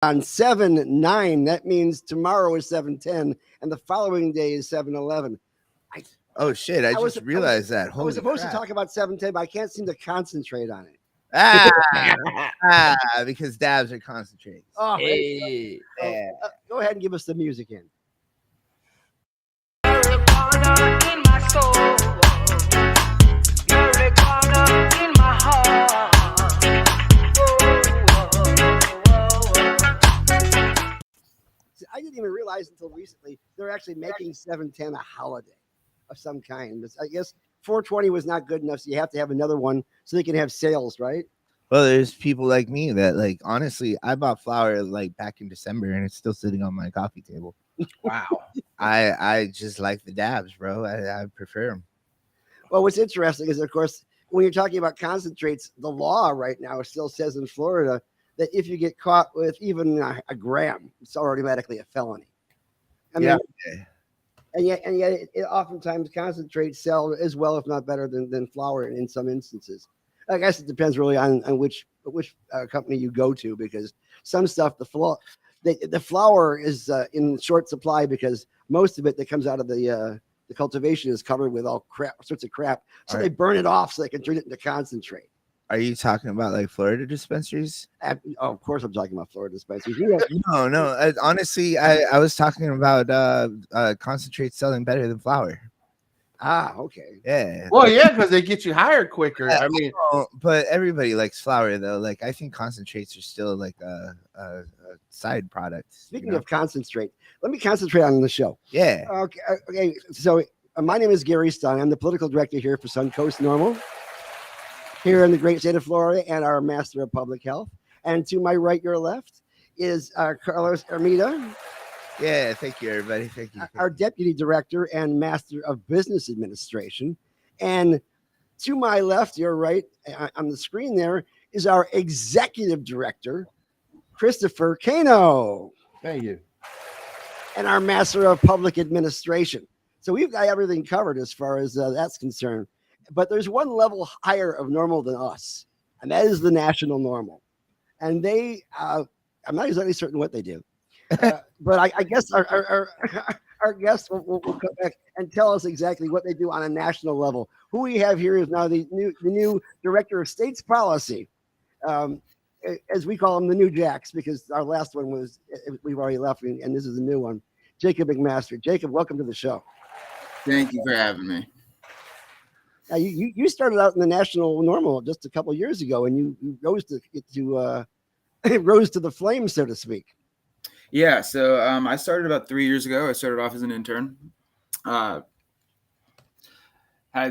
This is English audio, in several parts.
on 7/9. That means tomorrow is 7/10, and the following day is 7/11. Oh shit! I just realized that. I was supposed to talk about 7/10, but I can't seem to concentrate on it. Because dabs are concentrated. Oh, hey. Go ahead and give us the music in. In my soul, marijuana in my heart. See, I didn't even realize until recently they're actually making 7/10 a holiday of some kind. I guess 420 was not good enough, so you have to have another one so they can have sales, right? Well, there's people like me that, like, honestly, I bought flour like back in December, and it's still sitting on my coffee table. Wow. I just like the dabs, bro. I prefer them. Well, what's interesting is, of course, when you're talking about concentrates, the law right now still says in Florida that if you get caught with even a gram, it's automatically a felony. I mean, and yet it oftentimes concentrates sell as well, if not better, than flour in some instances. I guess it depends really on which company you go to, because some stuff, the flour is in short supply because most of it that comes out of the cultivation is covered with all sorts of crap. So they burn it off so they can turn it into concentrate. Are you talking about like Florida dispensaries? Of course, I'm talking about Florida dispensaries. No. Honestly, I was talking about concentrate selling better than flour. Ah, okay. Yeah. Well, yeah, because they get you hired quicker. I mean, but everybody likes flour though. Like, I think concentrates are still like a side product. Speaking of concentrate, let me concentrate on the show. Yeah. Okay. So my name is Gary Stein. I'm the political director here for Suncoast NORML here in the great state of Florida, and our Master of Public Health. And to my right, your left, is Carlos Armida. Yeah, thank you, everybody. Thank you. Our Deputy Director and Master of Business Administration. And to my left, your right, on the screen there, is our Executive Director, Christopher Cano. Thank you. And our Master of Public Administration. So we've got everything covered as far as that's concerned. But there's one level higher of normal than us, and that is the national normal. And they, I'm not exactly certain what they do. But I guess our guests will come back and tell us exactly what they do on a national level. Who we have here is now the new Director of States Policy, as we call them, the new Jacks, because our last one we've already left, and this is a new one. Jacob McMaster. Jacob, welcome to the show. Thank you for having me. You started out in the national normal just a couple of years ago, and you rose to rose to the flames, so to speak. Yeah, so I started about 3 years ago. I started off as an intern. Had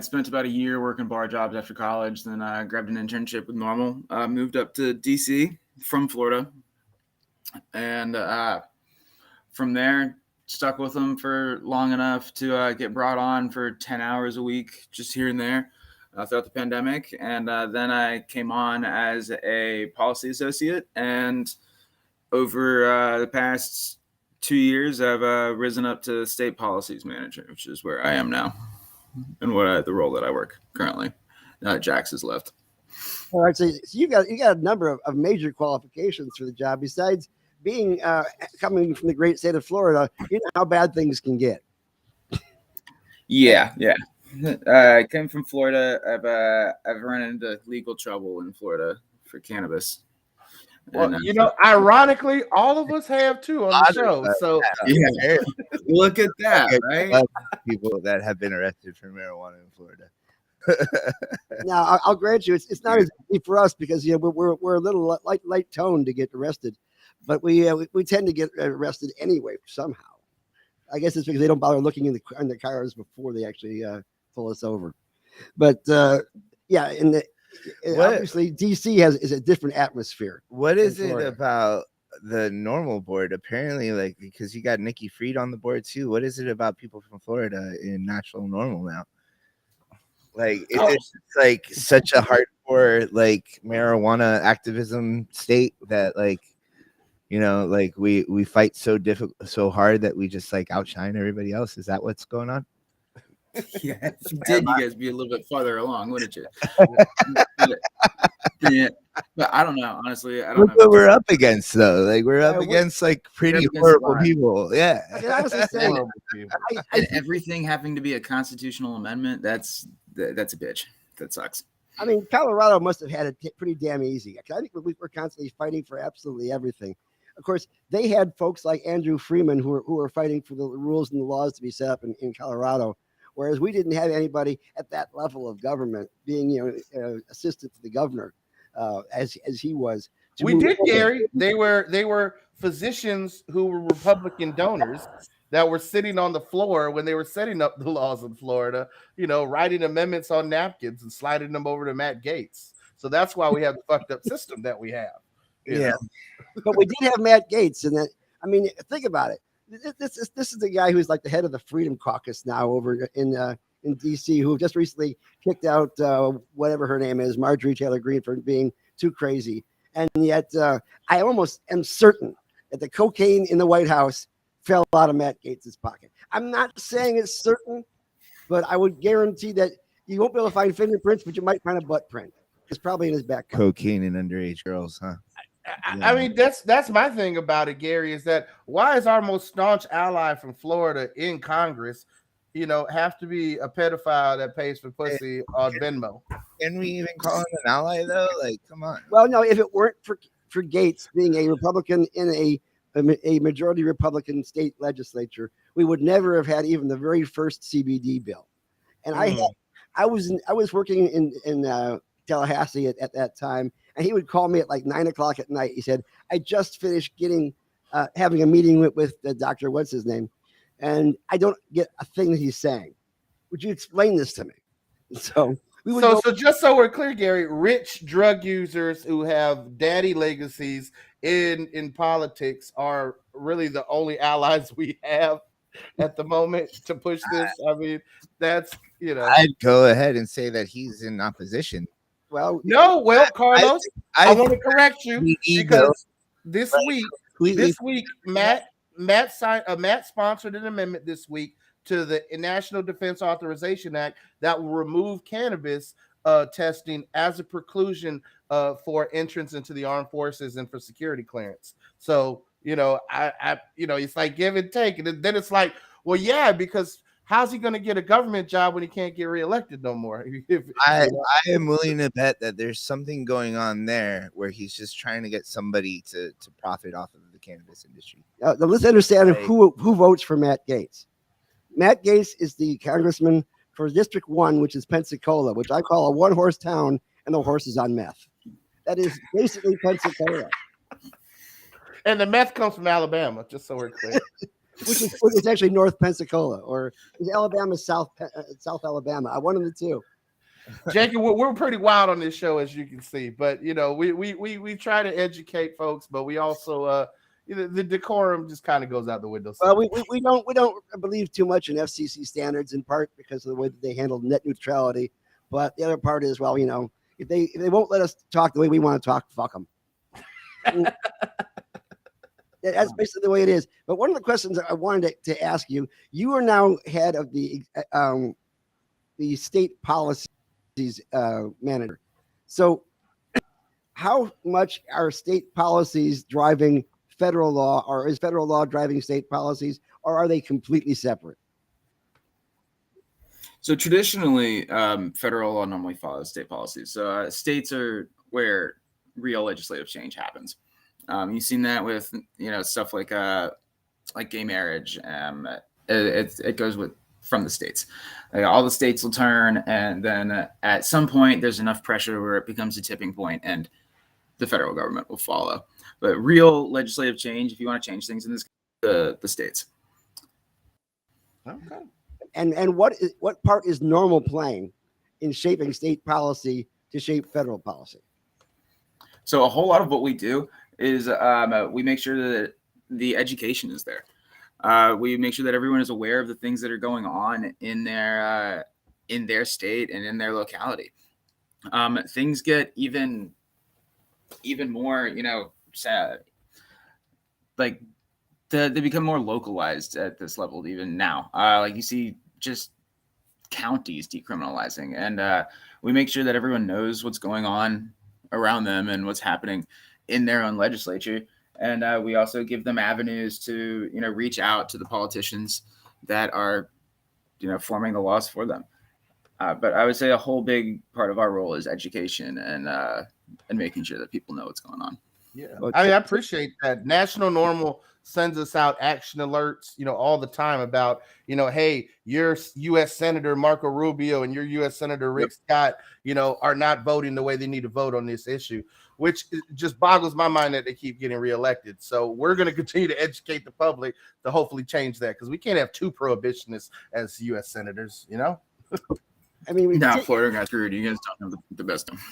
spent about a year working bar jobs after college. Then I grabbed an internship with NORML. Moved up to DC from Florida. And from there, stuck with them for long enough to get brought on for 10 hours a week, just here and there throughout the pandemic. And then I came on as a policy associate, and over the past 2 years, I've risen up to state policies manager, which is where I am now, and the role that I work currently. Jax is left. All right, so you got a number of major qualifications for the job. Besides being coming from the great state of Florida, you know how bad things can get. Yeah. I came from Florida. I've run into legal trouble in Florida for cannabis. Well, ironically, all of us have too on the show. So yeah, look at that, right? People that have been arrested for marijuana in Florida. Now, I'll grant you, it's not as easy for us because we're a little light toned to get arrested, but we tend to get arrested anyway somehow. I guess it's because they don't bother looking in the cars before they actually pull us over. But obviously DC is a different atmosphere. What is it about the NORML board? Apparently, like, because you got Nikki Fried on the board too. What is it about people from Florida in national NORML now? Like, is it like such a hardcore like marijuana activism state that like, like we fight so hard that we just like outshine everybody else? Is that what's going on? Yeah, if you did, you guys be a little bit farther along, wouldn't you? Yeah, but I don't know. Honestly, I don't Look know. what we're up against, though. Like we're up Yeah, against like pretty against a horrible lot. people. Yeah. I can honestly say, Horrible people. I And everything having to be a constitutional amendment, that's a bitch. That sucks. I mean, Colorado must have had it pretty damn easy. I think we were constantly fighting for absolutely everything. Of course, they had folks like Andrew Freeman who were fighting for the rules and the laws to be set up in Colorado, whereas we didn't have anybody at that level of government being, assistant to the governor as he was. We did, Gary. They were physicians who were Republican donors that were sitting on the floor when they were setting up the laws in Florida, writing amendments on napkins and sliding them over to Matt Gaetz. So that's why we have the fucked up system that we have. you Yeah. know? But we did have Matt Gaetz, and that, I mean, think about it. This is the guy who's like the head of the Freedom Caucus now over in D.C., who just recently kicked out whatever her name is, Marjorie Taylor Greene, for being too crazy. And yet, I almost am certain that the cocaine in the White House fell out of Matt Gaetz's pocket. I'm not saying it's certain, but I would guarantee that you won't be able to find fingerprints, but you might find a butt print. It's probably in his back pocket. Cocaine and underage girls, huh? I mean, that's my thing about it, Gary, is that why is our most staunch ally from Florida in Congress, have to be a pedophile that pays for pussy on Venmo? Can we even call him an ally though? Like, come on. Well, no, if it weren't for Gaetz being a Republican in a majority Republican state legislature, we would never have had even the very first CBD bill. And I was working in Tallahassee at that time, and he would call me at like 9 o'clock at night. He said, "I just finished having a meeting with the doctor. What's his name? And I don't get a thing that he's saying. Would you explain this to me?" So we would So just so we're clear, Gary, rich drug users who have daddy legacies in politics are really the only allies we have at the moment to push this. I mean, that's I'd go ahead and say that he's in opposition. well, no. Well, Carlos, I want to think correct you the ego because this completely week, Matt sponsored an amendment this week to the National Defense Authorization Act that will remove cannabis testing as a preclusion for entrance into the armed forces and for security clearance. So, it's like give and take. And then it's like, well, yeah, because how's he going to get a government job when he can't get reelected no more? I am willing to bet that there's something going on there where he's just trying to get somebody to profit off of the cannabis industry. now let's understand who votes for Matt Gaetz. Matt Gaetz is the congressman for District 1, which is Pensacola, which I call a one-horse town, and the horse is on meth. That is basically Pensacola. And the meth comes from Alabama, just so we're clear. which is actually North Pensacola, or is Alabama South Alabama? One of the two. Jacob, we're pretty wild on this show, as you can see, but we try to educate folks, but we also the decorum just kind of goes out the window. Well, we don't believe too much in FCC standards, in part because of the way that they handle net neutrality, but the other part is, well, if they won't let us talk the way we want to talk, fuck them. That's basically the way it is. But one of the questions I wanted to ask you, you are now head of the state policies manager. So how much are state policies driving federal law, or is federal law driving state policies, or are they completely separate? So traditionally, federal law normally follows state policies. So states are where real legislative change happens. You've seen that with stuff like gay marriage. It goes from the states. All the states will turn, and then at some point there's enough pressure where it becomes a tipping point, and the federal government will follow. But real legislative change, if you want to change things in this, the states. Okay. And what part is NORML playing in shaping state policy to shape federal policy? So a whole lot of what we do is we make sure that the education is there. We make sure that everyone is aware of the things that are going on in their state and in their locality. Things get even more, like they become more localized at this level even now. Like you see just counties decriminalizing, and we make sure that everyone knows what's going on around them and what's happening in their own legislature. And we also give them avenues to, reach out to the politicians that are, forming the laws for them. But I would say a whole big part of our role is education and making sure that people know what's going on. Yeah, I appreciate that. National NORML sends us out action alerts, all the time about, hey, your U.S. Senator Marco Rubio and your U.S. Senator Rick Scott, are not voting the way they need to vote on this issue, which just boggles my mind that they keep getting reelected. So we're going to continue to educate the public to hopefully change that, because we can't have two prohibitionists as U.S. senators, I mean, Florida got screwed. You guys don't know the best of them.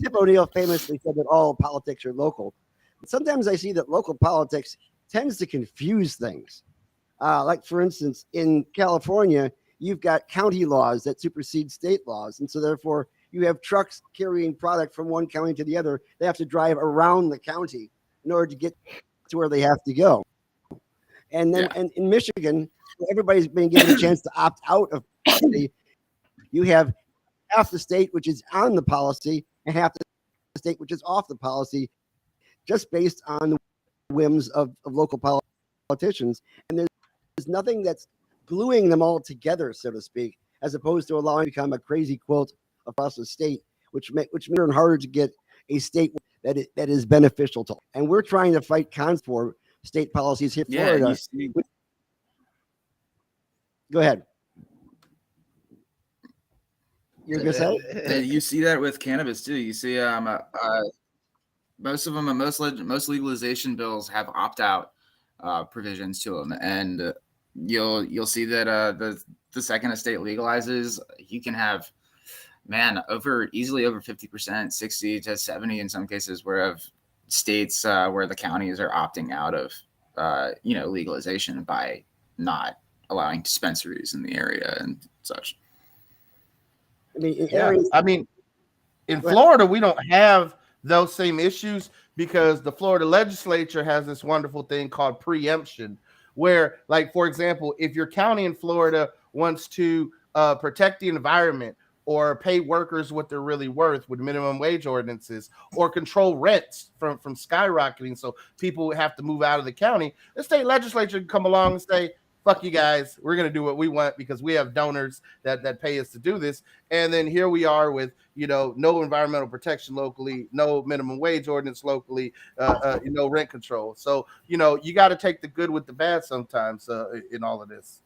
Tip O'Neill famously said that all politics are local. Sometimes I see that local politics tends to confuse things. Like, for instance, in California, you've got county laws that supersede state laws. And so therefore, you have trucks carrying product from one county to the other. They have to drive around the county in order to get to where they have to go. And then and in Michigan, everybody's been given a chance to opt out of policy. You have half the state which is on the policy and half the state which is off the policy, just based on the whims of local politicians. And there's nothing that's gluing them all together, so to speak, as opposed to allowing it to become a crazy quilt across the state, which makes it harder to get a state that is beneficial to. And we're trying to fight cons for state policies here in Florida. Go ahead. You're gonna say? You see that with cannabis too. You see, most of them, most legalization bills have opt-out provisions to them, and you'll see that the second a state legalizes, you can have easily over 50%, 60 to 70 in some cases, where of states where the counties are opting out of legalization by not allowing dispensaries in the area and such. In Florida, we don't have those same issues because the Florida legislature has this wonderful thing called preemption, where, like, for example, if your county in Florida wants to protect the environment or pay workers what they're really worth with minimum wage ordinances, or control rents from skyrocketing so people have to move out of the county, the state legislature can come along and say, fuck you guys, we're going to do what we want because we have donors that pay us to do this. And then here we are with, no environmental protection locally, no minimum wage ordinance locally, no rent control. So, you got to take the good with the bad sometimes in all of this.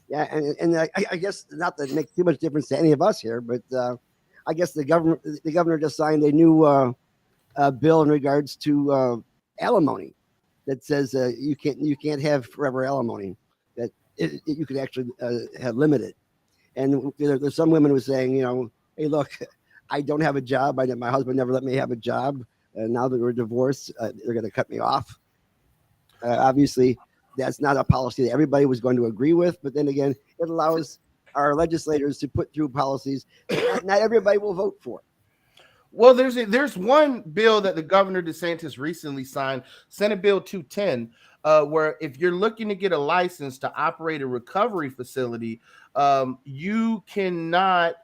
Yeah, and I guess not to make too much difference to any of us here, but I guess the governor just signed a new bill in regards to alimony that says you can't have forever alimony, that you could actually have limited. And there's some women who are saying, hey, look, I don't have a job. My husband never let me have a job. And now that we're divorced, they're going to cut me off. Obviously, that's not a policy that everybody was going to agree with. But then again, it allows our legislators to put through policies that not everybody will vote for. Well, there's one bill that the Governor DeSantis recently signed, Senate Bill 210, where if you're looking to get a license to operate a recovery facility, you cannot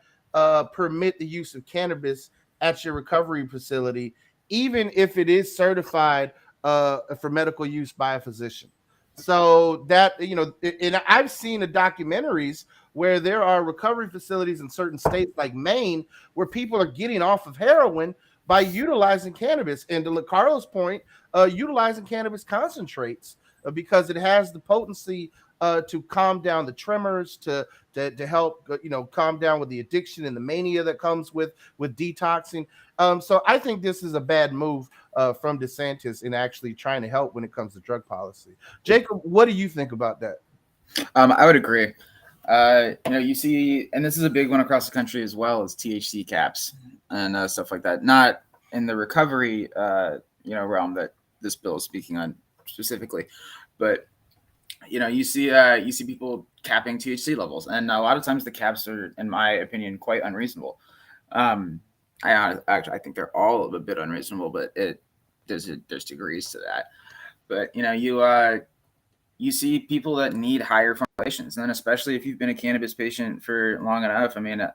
permit the use of cannabis at your recovery facility, even if it is certified for medical use by a physician. So that, and I've seen the documentaries where there are recovery facilities in certain states like Maine where people are getting off of heroin by utilizing cannabis. And to Carlos' point, utilizing cannabis concentrates because it has the potency to calm down the tremors, to help, calm down with the addiction and the mania that comes with detoxing. So I think this is a bad move from DeSantis in actually trying to help when it comes to drug policy. Jacob, what do you think about that? I would agree. You see, and this is a big one across the country as well, as THC caps and stuff like that. Not in the recovery, realm that this bill is speaking on specifically, but you see people capping THC levels, and a lot of times the caps are, in my opinion, quite unreasonable. I think they're all a bit unreasonable, but there's degrees to that. But you see people that need higher formulations, and then especially if you've been a cannabis patient for long enough, I mean,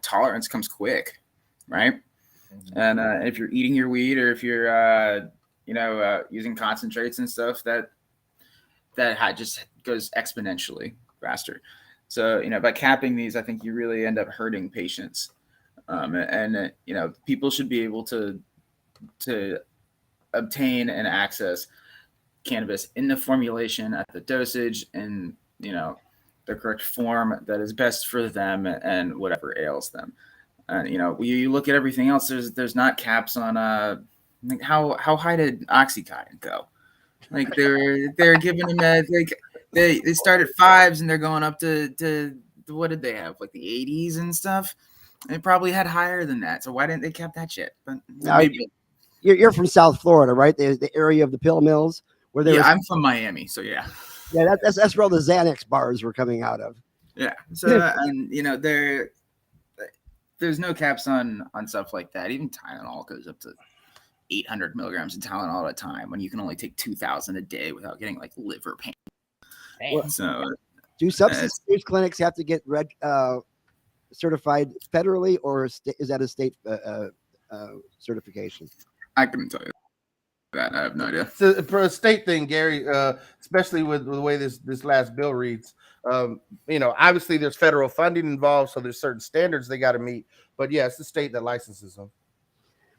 tolerance comes quick, right? Mm-hmm. And if you're eating your weed, or if you're using concentrates and stuff, that just goes exponentially faster. So by capping these, I think you really end up hurting patients, and people should be able to obtain and access cannabis in the formulation, at the dosage, and the correct form that is best for them and whatever ails them. And you look at everything else. There's not caps on like how high did Oxycontin go? Like they're giving them like they start at 5s and they're going up to what did they have, like the 80s and stuff. They probably had higher than that. So why didn't they cap that shit? But Now, maybe. you're from South Florida, right? The area of the pill mills where there Yeah, was, I'm from Miami, so yeah. yeah, that's where all the Xanax bars were coming out of. Yeah. So and there's no caps on stuff like that. Even Tylenol goes up to 800 milligrams of Tylenol at a time when you can only take 2,000 a day without getting like liver pain. Well, So do substance use clinics have to get certified federally, or is that a state certification? I couldn't tell you that. I have no idea. So for a state thing, Gary, especially with the way this last bill reads, obviously there's federal funding involved, so there's certain standards they got to meet. But yeah, it's the state that licenses them.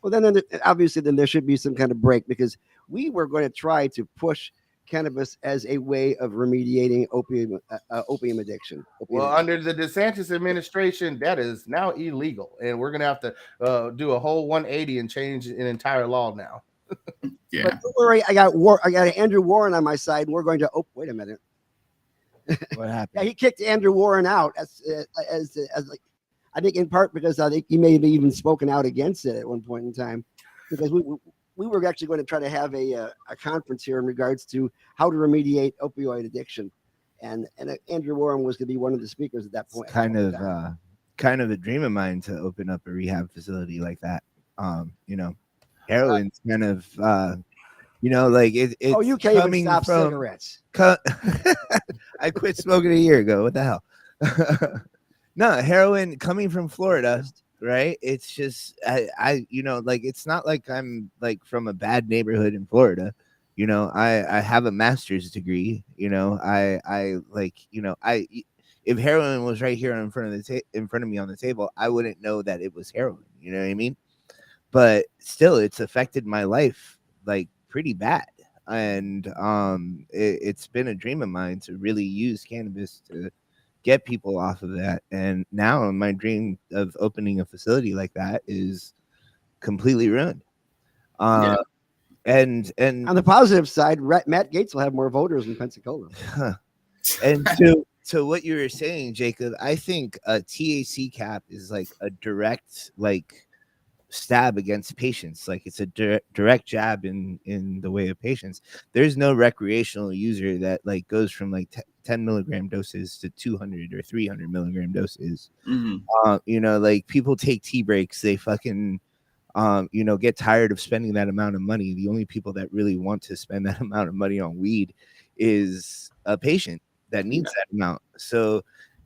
Well, then obviously there should be some kind of break, because we were going to try to push cannabis as a way of remediating opium addiction. Well, under the DeSantis administration, that is now illegal, and we're going to have to do a whole 180 and change an entire law now. Yeah. But don't worry, I got Andrew Warren on my side, and we're going to. Oh, wait a minute. What happened? Yeah, he kicked Andrew Warren out as like, I think in part because I think he may have even spoken out against it at one point in time, because we were actually going to try to have a conference here in regards to how to remediate opioid addiction, and Andrew Warren was going to be one of the speakers at that point. It's kind of a dream of mine to open up a rehab facility like that. Heroin's kind of like it's oh, you can't even stop from cigarettes. I quit smoking a year ago. What the hell? No, heroin coming from Florida, right? It's just I it's not like I'm like from a bad neighborhood in Florida. I have a master's degree. If heroin was right here in front of me on the table, I wouldn't know that it was heroin. You know what I mean? But still, it's affected my life like pretty bad. And it's been a dream of mine to really use cannabis to get people off of that. And now my dream of opening a facility like that is completely ruined. Yeah. And On the positive side, Matt Gaetz will have more voters in Pensacola. And to what you were saying, Jacob, I think a THC cap is like a direct stab against patients. Like it's a direct jab in the way of patients. There's no recreational user that goes from 10 milligram doses to 200 or 300 milligram doses. Mm-hmm. People take tea breaks. They fucking get tired of spending that amount of money. The only people that really want to spend that amount of money on weed is a patient that needs that amount. So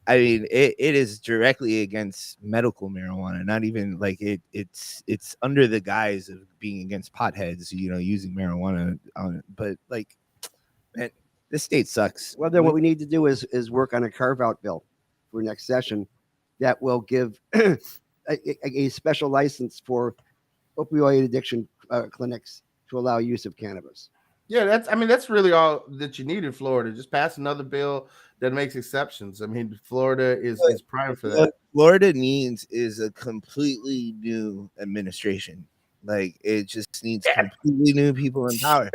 I mean, it is directly against medical marijuana, not even it's under the guise of being against potheads, using marijuana on it. But man, this state sucks. Well, then what we need to do is work on a carve-out bill for next session that will give a special license for opioid addiction clinics to allow use of cannabis. Yeah, that's really all that you need in Florida. Just pass another bill that makes exceptions. I mean, Florida is prime for that. What Florida needs is a completely new administration. It just needs completely new people in power.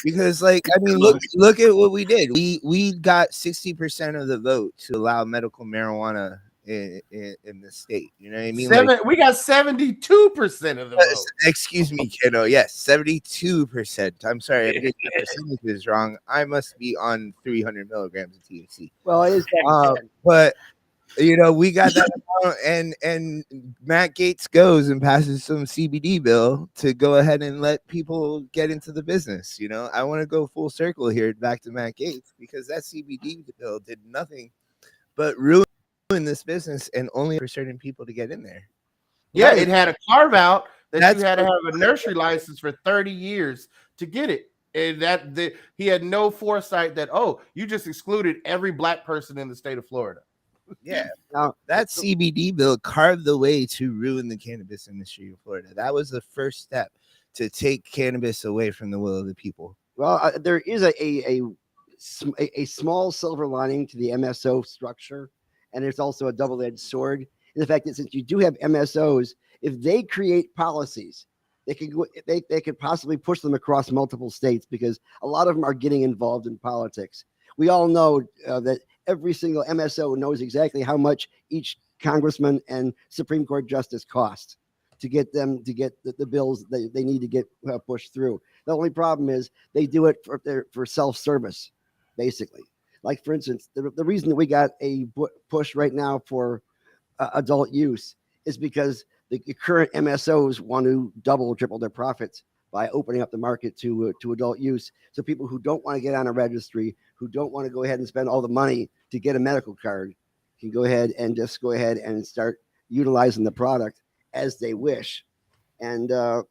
Because look at what we did. We got 60% of the vote to allow medical marijuana in the state. You know what I mean? We got 72% of the vote. Excuse me, kiddo. Yes, 72%. I'm sorry, I'm getting the percentages wrong. I must be on 300 milligrams of THC. Well, it is. But You know, we got that amount, and Matt Gaetz goes and passes some CBD bill to go ahead and let people get into the business. You know, I want to go full circle here back to Matt Gaetz, because that CBD bill did nothing but ruin this business, and only for certain people to get in there. Yeah, Right. it had a carve out that That's you had to have a nursery license for 30 years to get it. And he had no foresight that, oh, you just excluded every black person in the state of Florida. Yeah, Now, that CBD bill carved the way to ruin the cannabis industry in Florida. That was the first step to take cannabis away from the will of the people. well, there is a small silver lining to the MSO structure, and it's also a double-edged sword in the fact that since you do have MSOs, if they create policies, they could possibly push them across multiple states, because a lot of them are getting involved in politics. We all know that every single MSO knows exactly how much each congressman and Supreme Court justice cost to get them to get the bills they need to get pushed through. The only problem is they do it for self-service, basically. Like, for instance, the reason that we got a push right now for adult use is because the current MSOs want to double, triple their profits by opening up the market to adult use. So people who don't want to get on a registry, who don't want to go ahead and spend all the money to get a medical card, can go ahead and start utilizing the product as they wish. And of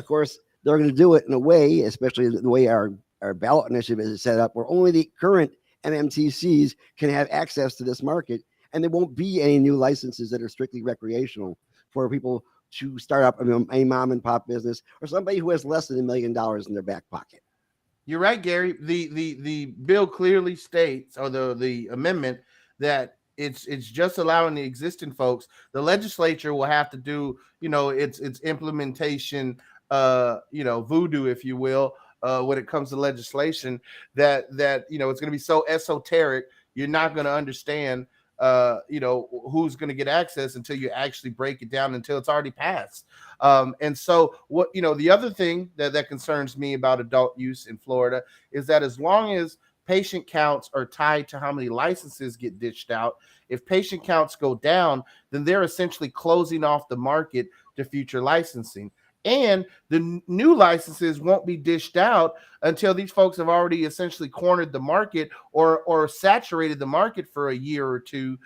course, they're going to do it in a way, especially the way our ballot initiative is set up, where only the current MMTCs can have access to this market, and there won't be any new licenses that are strictly recreational for people to start up a mom and pop business, or somebody who has less than $1 million in their back pocket. You're right, Gary. The bill clearly states, or the amendment, that it's just allowing the existing folks. The legislature will have to do, its implementation, voodoo, if you will, when it comes to legislation. That it's going to be so esoteric, you're not going to understand who's going to get access until you actually break it down, until it's already passed. And so what, the other thing that concerns me about adult use in Florida is that as long as patient counts are tied to how many licenses get dished out, if patient counts go down, then they're essentially closing off the market to future licensing. And the new licenses won't be dished out until these folks have already essentially cornered the market or saturated the market for a year or two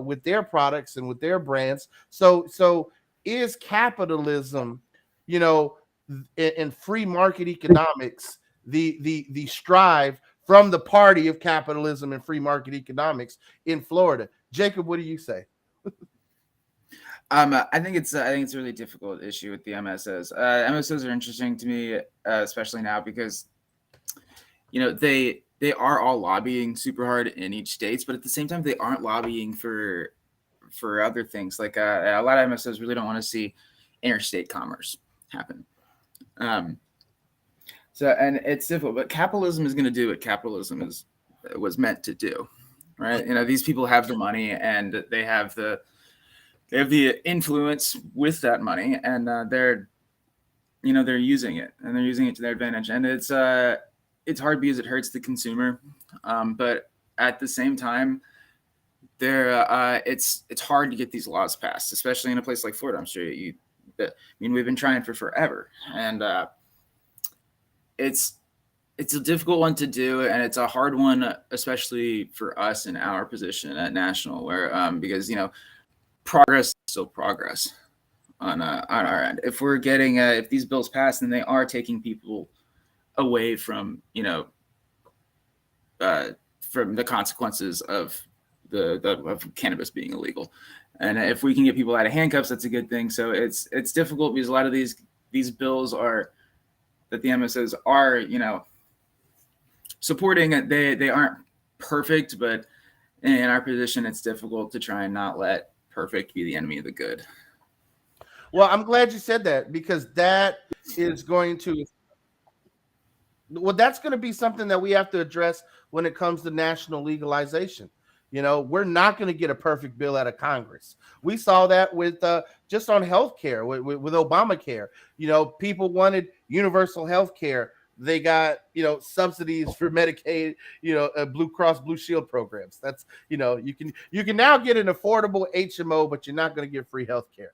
with their products and with their brands. So is capitalism, in free market economics, the strive from the party of capitalism and free market economics in Florida? Jacob, what do you say? I think it's a really difficult issue with the MSOs. MSOs are interesting to me, especially now, because they are all lobbying super hard in each state, but at the same time they aren't lobbying for other things. Like a lot of MSOs really don't want to see interstate commerce happen. So and it's difficult, but capitalism is going to do what capitalism was meant to do, right? These people have the money, and they have the influence with that money, and they're using it, and they're using it to their advantage. And it's hard because it hurts the consumer, but at the same time, it's hard to get these laws passed, especially in a place like Florida. I'm sure we've been trying for forever, and it's a difficult one to do, and it's a hard one, especially for us in our position at national, where because progress is still progress on our end. If we're getting if these bills pass, then they are taking people away from from the consequences of of cannabis being illegal. And if we can get people out of handcuffs, that's a good thing. So it's difficult because a lot of these bills are that the MSOs are supporting. They aren't perfect, but in our position, it's difficult to try and not let perfect be the enemy of the good. Well, I'm glad you said that, because that is going to that's going to be something that we have to address when it comes to national legalization. We're not going to get a perfect bill out of Congress. We saw that with just on healthcare with Obamacare. People wanted universal healthcare they got, subsidies for Medicaid, Blue Cross Blue Shield programs. That's, you can now get an affordable HMO, but you're not going to get free health care.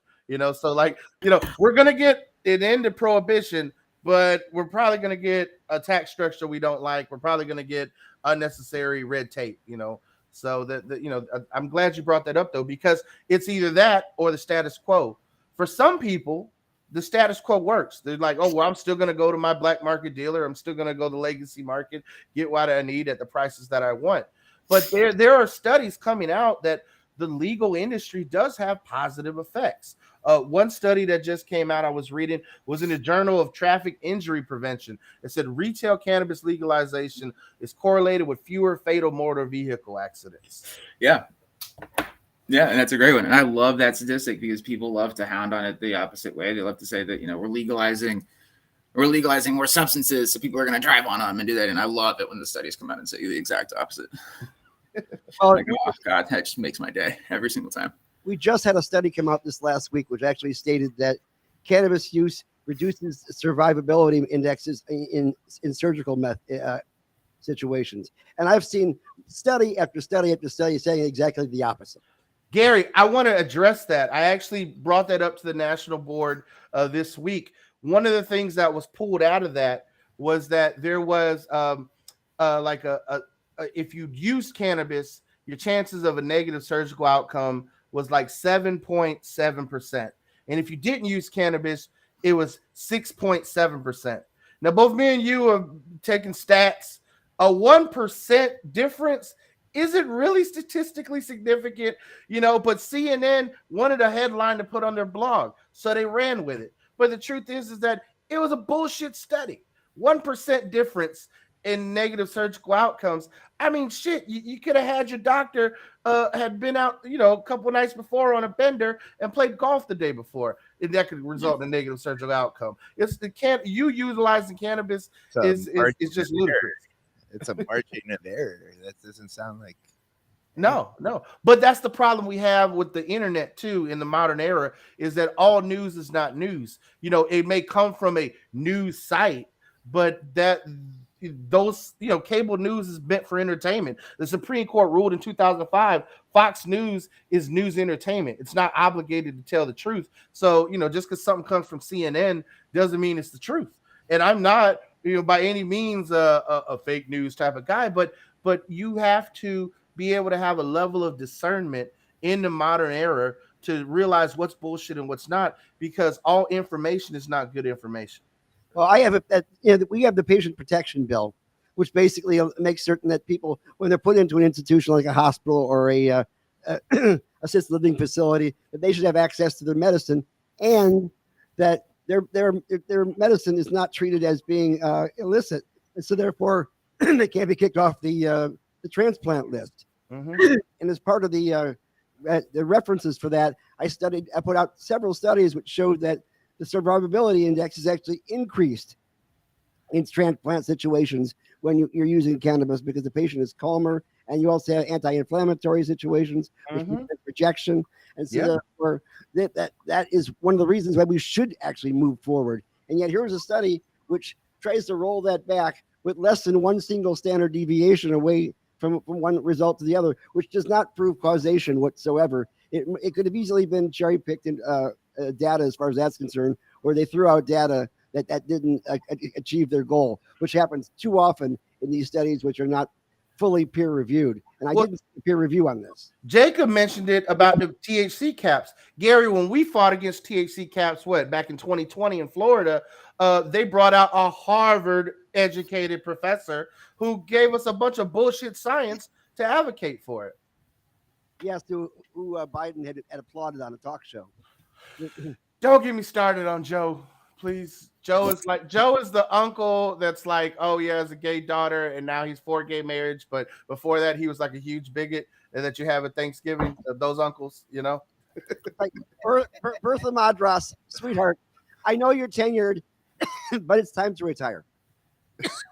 So like, we're going to get an end to prohibition, but we're probably going to get a tax structure we don't like. We're probably going to get unnecessary red tape, So I'm glad you brought that up though, because it's either that or the status quo. For some people, the status quo works. They're like, oh, well, I'm still going to go to my black market dealer. I'm still going to go to the legacy market, get what I need at the prices that I want. But there are studies coming out that the legal industry does have positive effects. One study that just came out, I was reading, was in the Journal of Traffic Injury Prevention. It said retail cannabis legalization is correlated with fewer fatal motor vehicle accidents. Yeah. Yeah, and that's a great one. And I love that statistic because people love to hound on it the opposite way. They love to say that, we're legalizing more substances, so people are going to drive on them and do that. And I love it when the studies come out and say the exact opposite. Well, like, oh, God, that just makes my day every single time. We just had a study come out this last week, which actually stated that cannabis use reduces survivability indexes in surgical situations. And I've seen study after study after study saying exactly the opposite. Gary, I want to address that. I actually brought that up to the national board this week. One of the things that was pulled out of that was that there was if you used cannabis, your chances of a negative surgical outcome was like 7.7%. And if you didn't use cannabis, it was 6.7%. Now, both me and you are taking stats. A 1% difference isn't really statistically significant, but CNN wanted a headline to put on their blog, so they ran with it. But the truth is that it was a bullshit study. 1% difference in negative surgical outcomes. I mean, shit, you could have had your doctor had been out, a couple of nights before on a bender and played golf the day before, and that could result in a negative surgical outcome. You utilizing cannabis is just ludicrous. It's a margin of error. That doesn't sound like. No. But that's the problem we have with the internet too in the modern era, is that all news is not news. It may come from a news site, but those cable news is meant for entertainment. The Supreme Court ruled in 2005 Fox News is news entertainment. It's not obligated to tell the truth. So just because something comes from CNN doesn't mean it's the truth. And I'm not by any means a fake news type of guy, but you have to be able to have a level of discernment in the modern era to realize what's bullshit and what's not, because all information is not good information. Well, we have the patient protection bill, which basically makes certain that people, when they're put into an institution like a hospital or a assisted living facility, that they should have access to their medicine, and that their medicine is not treated as being illicit, and so therefore they can't be kicked off the transplant list. Mm-hmm. And as part of the references for that, I put out several studies which showed that the survivability index is actually increased in transplant situations when you're using cannabis, because the patient is calmer, and you also have anti-inflammatory situations, which prevent rejection. And so therefore, that is one of the reasons why we should actually move forward. And yet here's a study which tries to roll that back with less than one single standard deviation away from one result to the other, which does not prove causation whatsoever. It could have easily been cherry-picked in data as far as that's concerned, where they threw out data that didn't achieve their goal, which happens too often in these studies, which are not fully peer-reviewed. And I didn't see peer review on this. Jacob mentioned it about the THC caps. Gary, when we fought against THC caps, back in 2020 in Florida, they brought out a Harvard-educated professor who gave us a bunch of bullshit science to advocate for it. Yes, who Biden had applauded on a talk show. Don't get me started on Joe, please. Joe is the uncle that's like, oh yeah, has a gay daughter, and now he's for gay marriage. But before that, he was like a huge bigot that you have at Thanksgiving. Those uncles, Like Bertha Madras, sweetheart, I know you're tenured, but it's time to retire.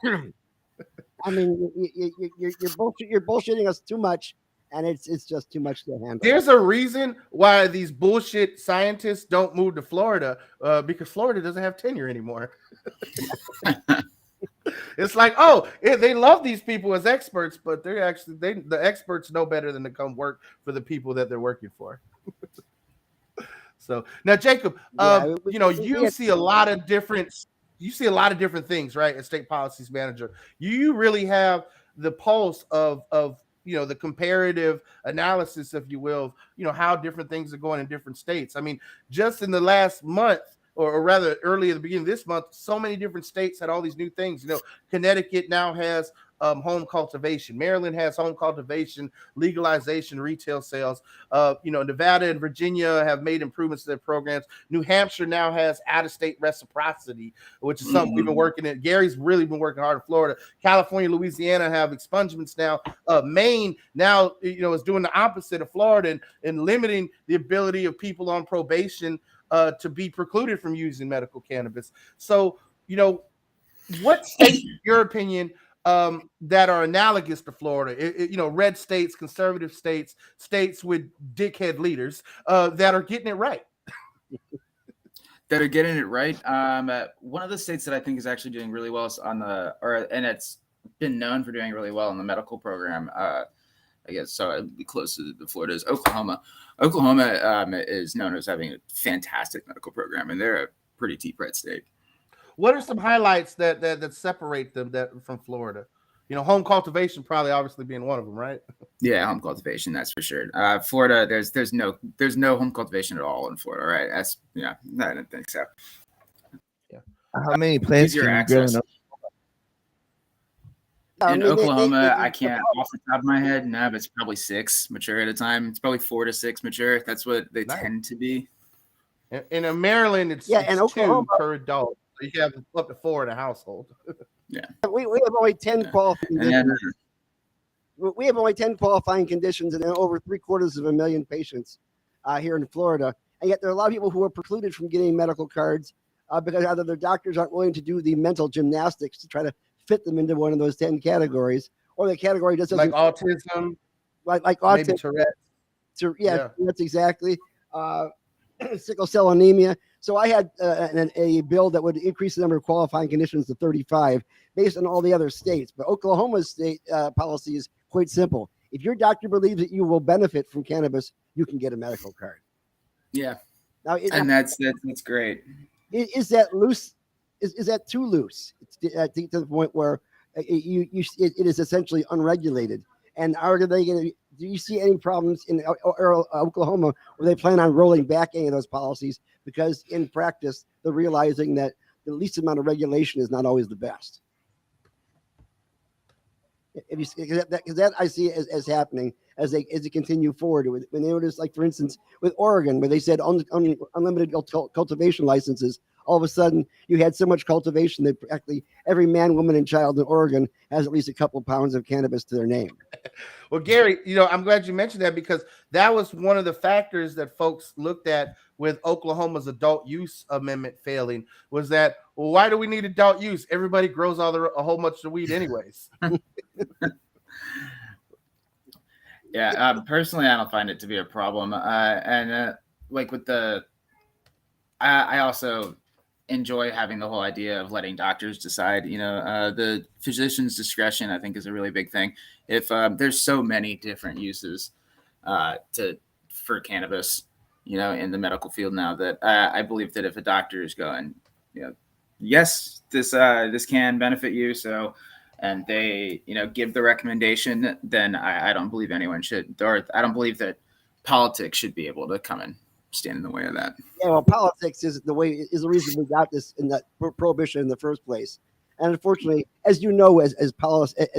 I mean, you're bullshitting us too much. And it's just too much to handle. There's a reason why these bullshit scientists don't move to Florida, because Florida doesn't have tenure anymore. It's like, oh, they love these people as experts, but they're actually the experts know better than to come work for the people that they're working for. So now, Jacob, you see a lot of different things, right? As state policies manager, you really have the pulse of the comparative analysis, if you will, of how different things are going in different states. I mean, just in the last month, or rather early at the beginning of this month, so many different states had all these new things. Connecticut now has home cultivation. Maryland has home cultivation, legalization, retail sales. Nevada and Virginia have made improvements to their programs. New Hampshire now has out-of-state reciprocity, which is something we've been working at. Gary's really been working hard in Florida. California, Louisiana have expungements now. Maine now, is doing the opposite of Florida and limiting the ability of people on probation to be precluded from using medical cannabis. So, what states, in your opinion, that are analogous to Florida, red states, conservative states, states with dickhead leaders that are getting it right? That are getting it right. One of the states that I think is actually doing really well is and it's been known for doing really well in the medical program. I guess so. It'd be close to the Florida is Oklahoma. Oklahoma is known as having a fantastic medical program, and they're a pretty deep red state. What are some highlights that separate them from Florida? Home cultivation probably obviously being one of them, right? Yeah, home cultivation, that's for sure. Florida, there's no home cultivation at all in Florida, right? I don't think so. Yeah. How many plants can you grow in Oklahoma? I can't off the top of my head. No, but it's probably 6 mature at a time. It's probably 4 to 6 mature. That's what they tend to be. In Maryland, it's and Oklahoma 2 per adult. So you have up to 4 in a household. Yeah, we have only 10 qualifying conditions. We have only 10 qualifying conditions, and over 750,000 patients here in Florida. And yet there are a lot of people who are precluded from getting medical cards because either their doctors aren't willing to do the mental gymnastics to try to fit them into one of those 10 categories, or the category just doesn't, like autism, like autism, maybe Tourette's. That's exactly. Sickle cell anemia. So I had a bill that would increase the number of qualifying conditions to 35 based on all the other states. But Oklahoma's state policy is quite simple. If your doctor believes that you will benefit from cannabis, you can get a medical card. Yeah. That's great. Is that loose? Is that too loose? It's to the point where it is essentially unregulated. And are they going to? Do you see any problems in Oklahoma where they plan on rolling back any of those policies? Because in practice, they're realizing that the least amount of regulation is not always the best. Because that I see as happening as they continue forward. When they notice, like for instance, with Oregon, where they said unlimited cultivation licenses, all of a sudden you had so much cultivation that practically every man, woman, and child in Oregon has at least a couple pounds of cannabis to their name. Well, Gary, I'm glad you mentioned that, because that was one of the factors that folks looked at with Oklahoma's adult use amendment failing, was that, well, why do we need adult use? Everybody grows a whole bunch of weed anyways. Yeah, personally, I don't find it to be a problem. Like with I also enjoy having the whole idea of letting doctors decide. The physician's discretion, I think, is a really big thing. If there's so many different uses for cannabis, in the medical field now, that I believe that if a doctor is going, yes, this can benefit you, so, and they, give the recommendation, then I don't believe anyone should, or I don't believe that politics should be able to come and stand in the way of that. Yeah, well, politics is the reason we got this in that prohibition in the first place. And unfortunately, as you know, as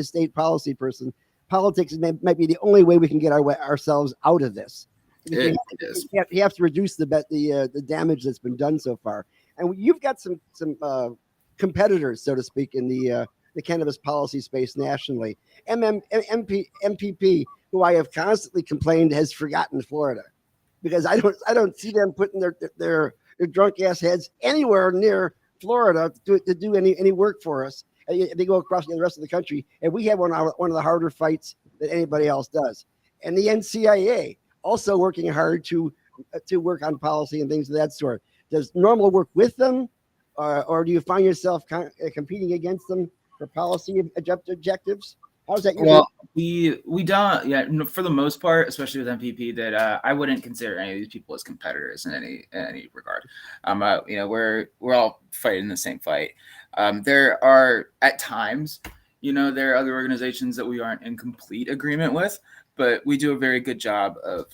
state policy person, politics might be the only way we can get ourselves out of this. You have to reduce the damage that's been done so far. And you've got some competitors, so to speak, in the cannabis policy space nationally. MPP, who I have constantly complained has forgotten Florida, because I don't see them putting their drunk ass heads anywhere near Florida to do any work for us. They go across the rest of the country, and we have one of the harder fights that anybody else does. And the NCIA also working hard to work on policy and things of that sort. Does NORML work with them, or do you find yourself competing against them? for policy objectives? How's that? Well, we don't, yeah, for the most part, especially with MPP, that I wouldn't consider any of these people as competitors in any regard. We're all fighting the same fight. There are at times, there are other organizations that we aren't in complete agreement with, but we do a very good job of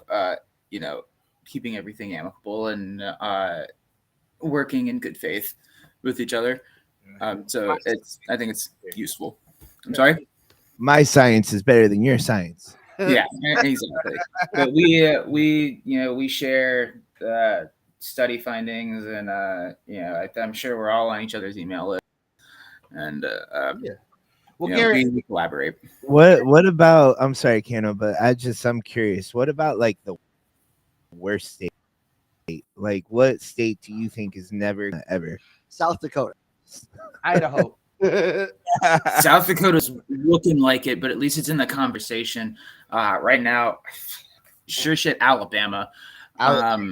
keeping everything amicable and working in good faith with each other. So I think it's useful. I'm sorry. My science is better than your science. Yeah, exactly. But we share study findings, and I'm sure we're all on each other's email list, and Well, Gary, we collaborate. What about? I'm sorry, Kano, but I'm curious. What about like the worst state? Like, what state do you think is never ever? South Dakota, Idaho. South Dakota's looking like it, but at least it's in the conversation right now. Sure shit, Alabama. Alabama.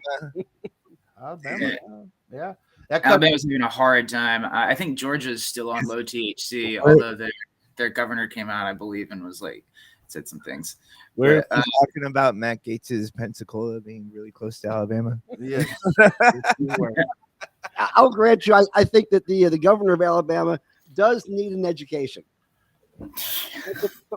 Yeah. Alabama's having a hard time. I think Georgia's still on low THC, although their governor came out, I believe, and was said some things. We're talking about Matt Gates's Pensacola being really close to Alabama. Yes. I'll grant you. I think that the governor of Alabama does need an education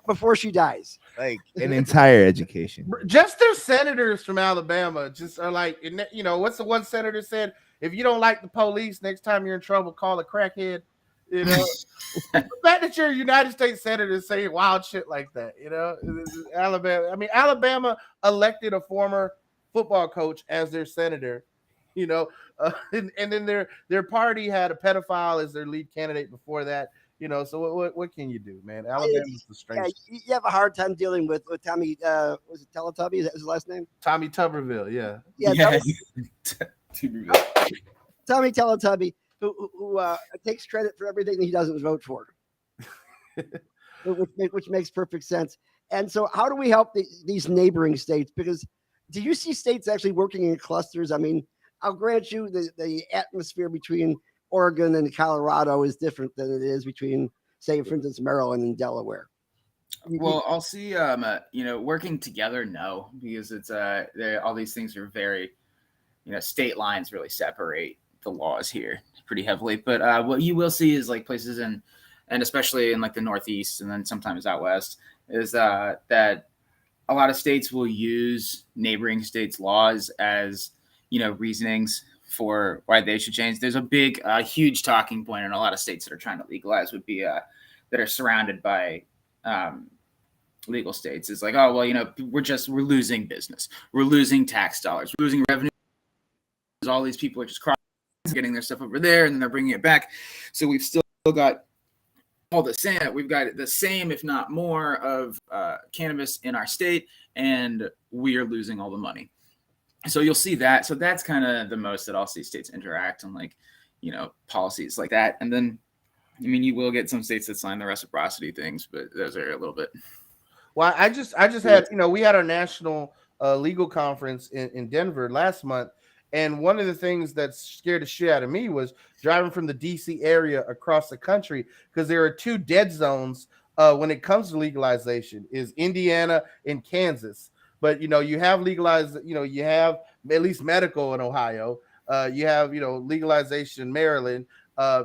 before she dies. Like an entire education. Just their senators from Alabama just are like, what's the one senator said? If you don't like the police, next time you're in trouble, call a crackhead. The fact that you're a United States senator saying wild shit like that, Alabama. I mean, Alabama elected a former football coach as their senator, and then their party had a pedophile as their lead candidate before that. So what can you do, man? Alabama's the strangest. Yeah, you have a hard time dealing with Tommy. Was it Teletubby? Is that his last name? Tommy Tuberville. Yeah. Tommy Teletubby, who takes credit for everything that he doesn't vote for, which makes perfect sense. And so, how do we help these neighboring states? Because do you see states actually working in clusters? I mean, I'll grant you the atmosphere between Oregon and Colorado is different than it is between, say, for instance, Maryland and Delaware. Well, I'll see. Working together, no, because it's all these things are very, state lines really separate the laws here pretty heavily. But what you will see is like places and especially in like the Northeast and then sometimes out west is that a lot of states will use neighboring states' laws as reasonings for why they should change. There's a big, huge talking point in a lot of states that are trying to legalize would be that are surrounded by legal states. It's like, oh, well, we're losing business. We're losing tax dollars. We're losing revenue. All these people are just getting their stuff over there and then they're bringing it back. So we've still got all the same. We've got the same, if not more, of cannabis in our state, and we are losing all the money. So you'll see that. So that's kind of the most that I'll see states interact on, policies like that. And then, you will get some states that sign the reciprocity things, but those are a little bit. Well, I just had, we had our national legal conference in Denver last month. And one of the things that scared the shit out of me was driving from the DC area across the country, because there are two dead zones when it comes to legalization, is Indiana and Kansas. But, you have legalized, you have at least medical in Ohio. You have, legalization in Maryland.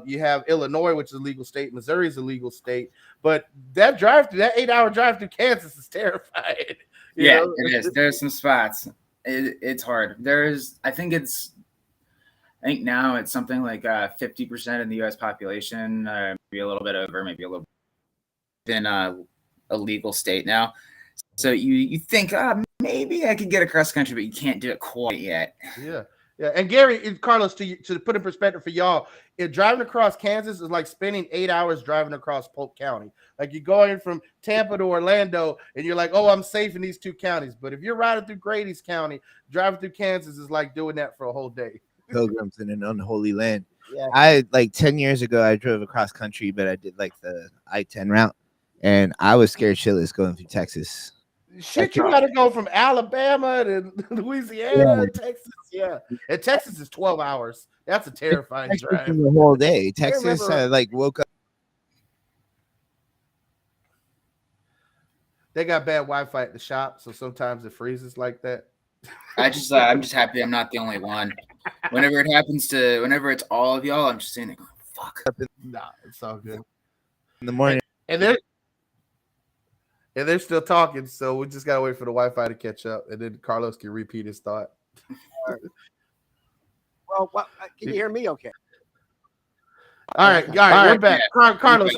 You have Illinois, which is a legal state. Missouri is a legal state. But that 8-hour drive through Kansas is terrifying. Yeah, it is. There's some spots. It's hard. I think think now it's something like 50% in the U.S. population, maybe a little bit over, maybe a little in a legal state now. So you think, maybe I could get across the country, but you can't do it quite yet. Yeah. Yeah. And Gary, Carlos, to put in perspective for y'all, driving across Kansas is like spending 8 hours driving across Polk County. Like you're going from Tampa to Orlando and you're like, oh, I'm safe in these two counties. But if you're riding through Grady's County, driving through Kansas is like doing that for a whole day. Pilgrims in an unholy land. Yeah. I 10 years ago, I drove across country, but I did the I-10 route, and I was scared shitless going through Texas. Shit, you got to go from Alabama to Louisiana, Texas. Yeah. And Texas is 12 hours. That's a terrifying drive. The whole day. Texas, woke up They got bad Wi-Fi at the shop, so sometimes it freezes like that. I'm just happy I'm not the only one. Whenever it's all of y'all, I'm just saying, like, fuck. Nah, it's all good. In the morning. And they're still talking, so we just gotta wait for the Wi-Fi to catch up, and then Carlos can repeat his thought. Well, can you hear me? Okay. All right, we're back. Carlos,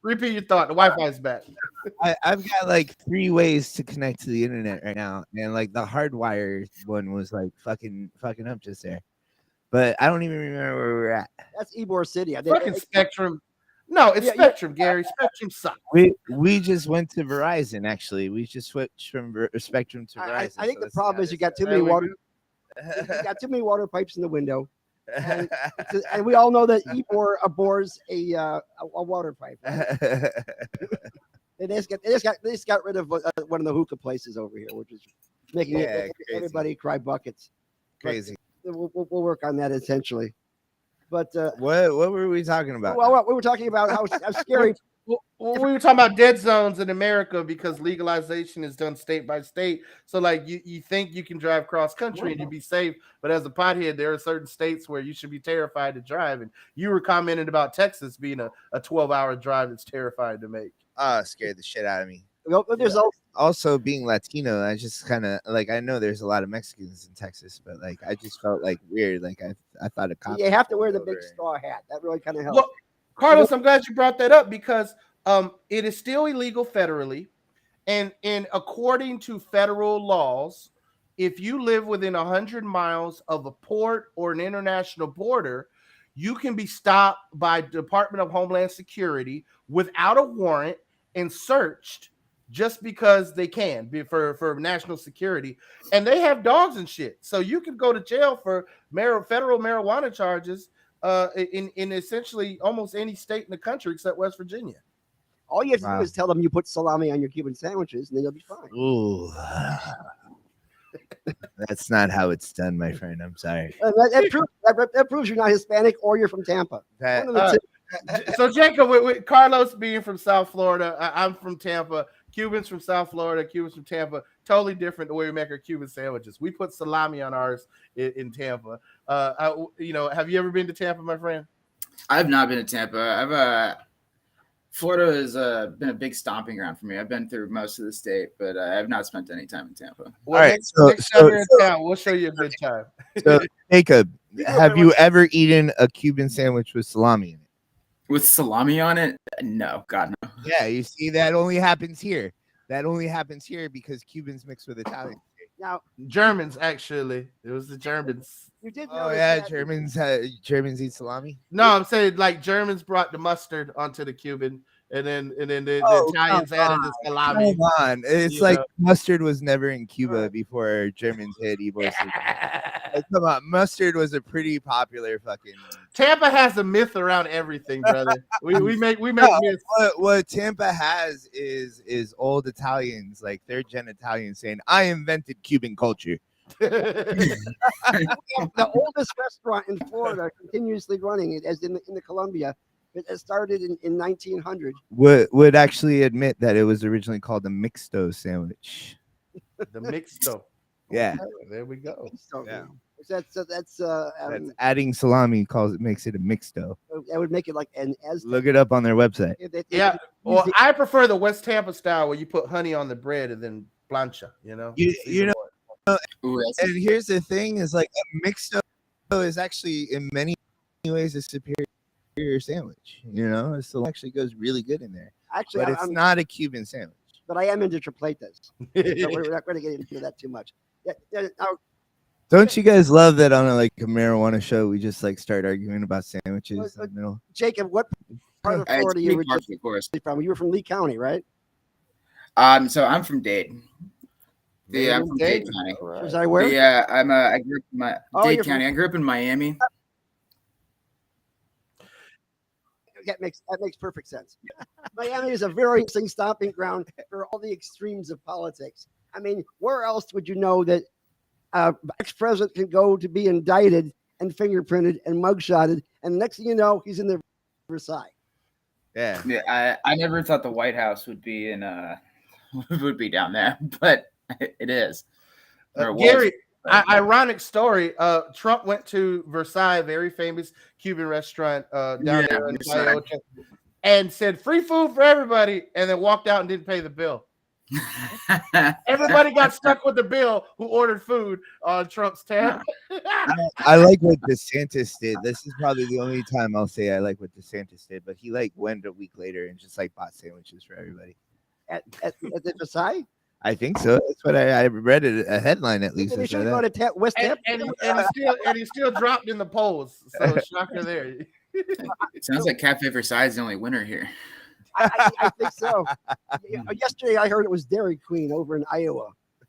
repeat your thought. The Wi-Fi is back. I've got like 3 ways to connect to the internet right now, and like the hardwire one was like fucking up just there, but I don't even remember where we're at. That's Ybor City. Fucking Spectrum. No, it's Spectrum, Gary. Spectrum sucks. We just went to Verizon. Actually, we just switched from Spectrum to Verizon. I think the problem is you got too many water. You got too many water pipes in the window. And we all know that Ybor abhors a water pipe. Right? They just got rid of one of the hookah places over here, which is making everybody cry buckets. Crazy. We'll work on that essentially. But what were we talking about? Well, we were talking about how scary. Well, we were talking about dead zones in America because legalization is done state by state. So, like, you think you can drive cross country and you'd be safe, but as a pothead, there are certain states where you should be terrified to drive. And you were commenting about Texas being a 12-hour drive that's terrifying to make. Scared the shit out of me. Well, there's Also being Latino, I just kind of like, I know there's a lot of Mexicans in Texas, but like I just felt like weird. Like I thought a cop. You have to wear the big straw hat. That really kind of helps. Well, Carlos, I'm glad you brought that up because it is still illegal federally, and according to federal laws, if you live within 100 miles of a port or an international border, you can be stopped by Department of Homeland Security without a warrant and searched just because they can be for national security, and they have dogs and shit, so you can go to jail for federal marijuana charges in essentially almost any state in the country except West Virginia. All you have to do is tell them you put salami on your Cuban sandwiches, and then you'll be fine. Ooh. That's not how it's done, my friend. I'm sorry. That proves you're not Hispanic or you're from Tampa. So, Jacob, with Carlos being from South Florida, I'm from Tampa. Cubans from South Florida, Cubans from Tampa, totally different the way we make our Cuban sandwiches. We put salami on ours in Tampa. Have you ever been to Tampa, my friend? I've not been to Tampa. Florida has been a big stomping ground for me. I've been through most of the state, but I have not spent any time in Tampa. Well, next time you're in town, we'll show you a good time. So, Jacob, have you ever eaten a Cuban sandwich with salami in it? With salami on it? No, God, no. Yeah, you see, that only happens here. That only happens here because Cubans mix with Italians. Now, Germans, actually. It was the Germans. You did Oh, yeah, Germans eat salami? No, I'm saying like Germans brought the mustard onto the Cuban, and then the Italians added the salami. Come on. It's like mustard was never in Cuba before Germans hit Ybor City. Like, come on, mustard was a pretty popular fucking. Tampa has a myth around everything, brother. we make myths. What Tampa has is old Italians, like third-gen Italians, saying, "I invented Cuban culture." The oldest restaurant in Florida, continuously running it, as in the Columbia. It started in 1900. Would actually admit that it was originally called a mixto sandwich. The mixto. Yeah. There we go. So, Yeah. That's adding salami makes it a mixto. That would make it like an Aztec. Look it up on their website. Yeah. Well, I prefer the West Tampa style where you put honey on the bread and then plancha. You know. You know. And here's the thing: is like a mixto is actually in many ways a superior sandwich. You know, it still actually goes really good in there. Actually, but it's not a Cuban sandwich. But I am into tripletas. So we're not going to get into that too much. Don't you guys love that on a marijuana show we just like start arguing about sandwiches in the middle? Jacob, what part of Florida you were from? You were from Lee County, right? So I'm from Dade. Yeah, I'm from Dade County. Was I where? Yeah, I grew up in Dade County. I grew up in Miami. That makes perfect sense. Miami is a very interesting stomping ground for all the extremes of politics. I mean, where else would you know that ex-president can go to be indicted and fingerprinted and mugshotted, and next thing you know, he's in the Versailles. Yeah. Yeah, I never thought the White House would be in would be down there, but it is. Or it was. Gary, ironic story. Trump went to Versailles, very famous Cuban restaurant down there in Toyota, and said free food for everybody, and then walked out and didn't pay the bill. Everybody got stuck with the bill who ordered food on Trump's tab. I like what DeSantis did. This is probably the only time I'll say I like what DeSantis did, but he like went a week later and just like bought sandwiches for everybody. At the Versailles? I think so. That's what I read it, a headline at least. They should go to West Tampa. And he still dropped in the polls. So shocker there. It sounds like Cafe Versailles is the only winner here. I think so. Yesterday, I heard it was Dairy Queen over in Iowa,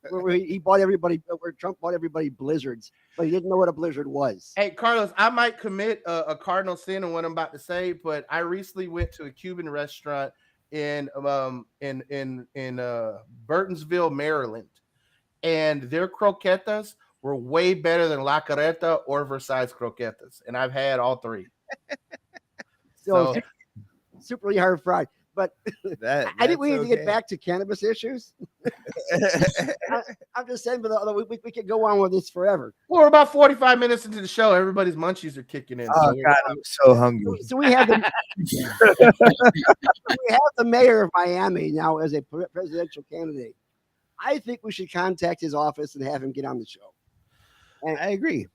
where he bought everybody, where Trump bought everybody blizzards, but he didn't know what a blizzard was. Hey, Carlos, I might commit a cardinal sin in what I'm about to say, but I recently went to a Cuban restaurant in Burtonsville, Maryland, and their croquetas were way better than La Carreta or Versailles croquetas, and I've had all three. So super hard fried. But I think we need to get okay. back to cannabis issues. I'm just saying, but we could go on with this forever. Well, we're about 45 minutes into the show. Everybody's munchies are kicking in. Oh God, I'm so hungry. So we have the mayor of Miami now as a presidential candidate. I think we should contact his office and have him get on the show. And I agree.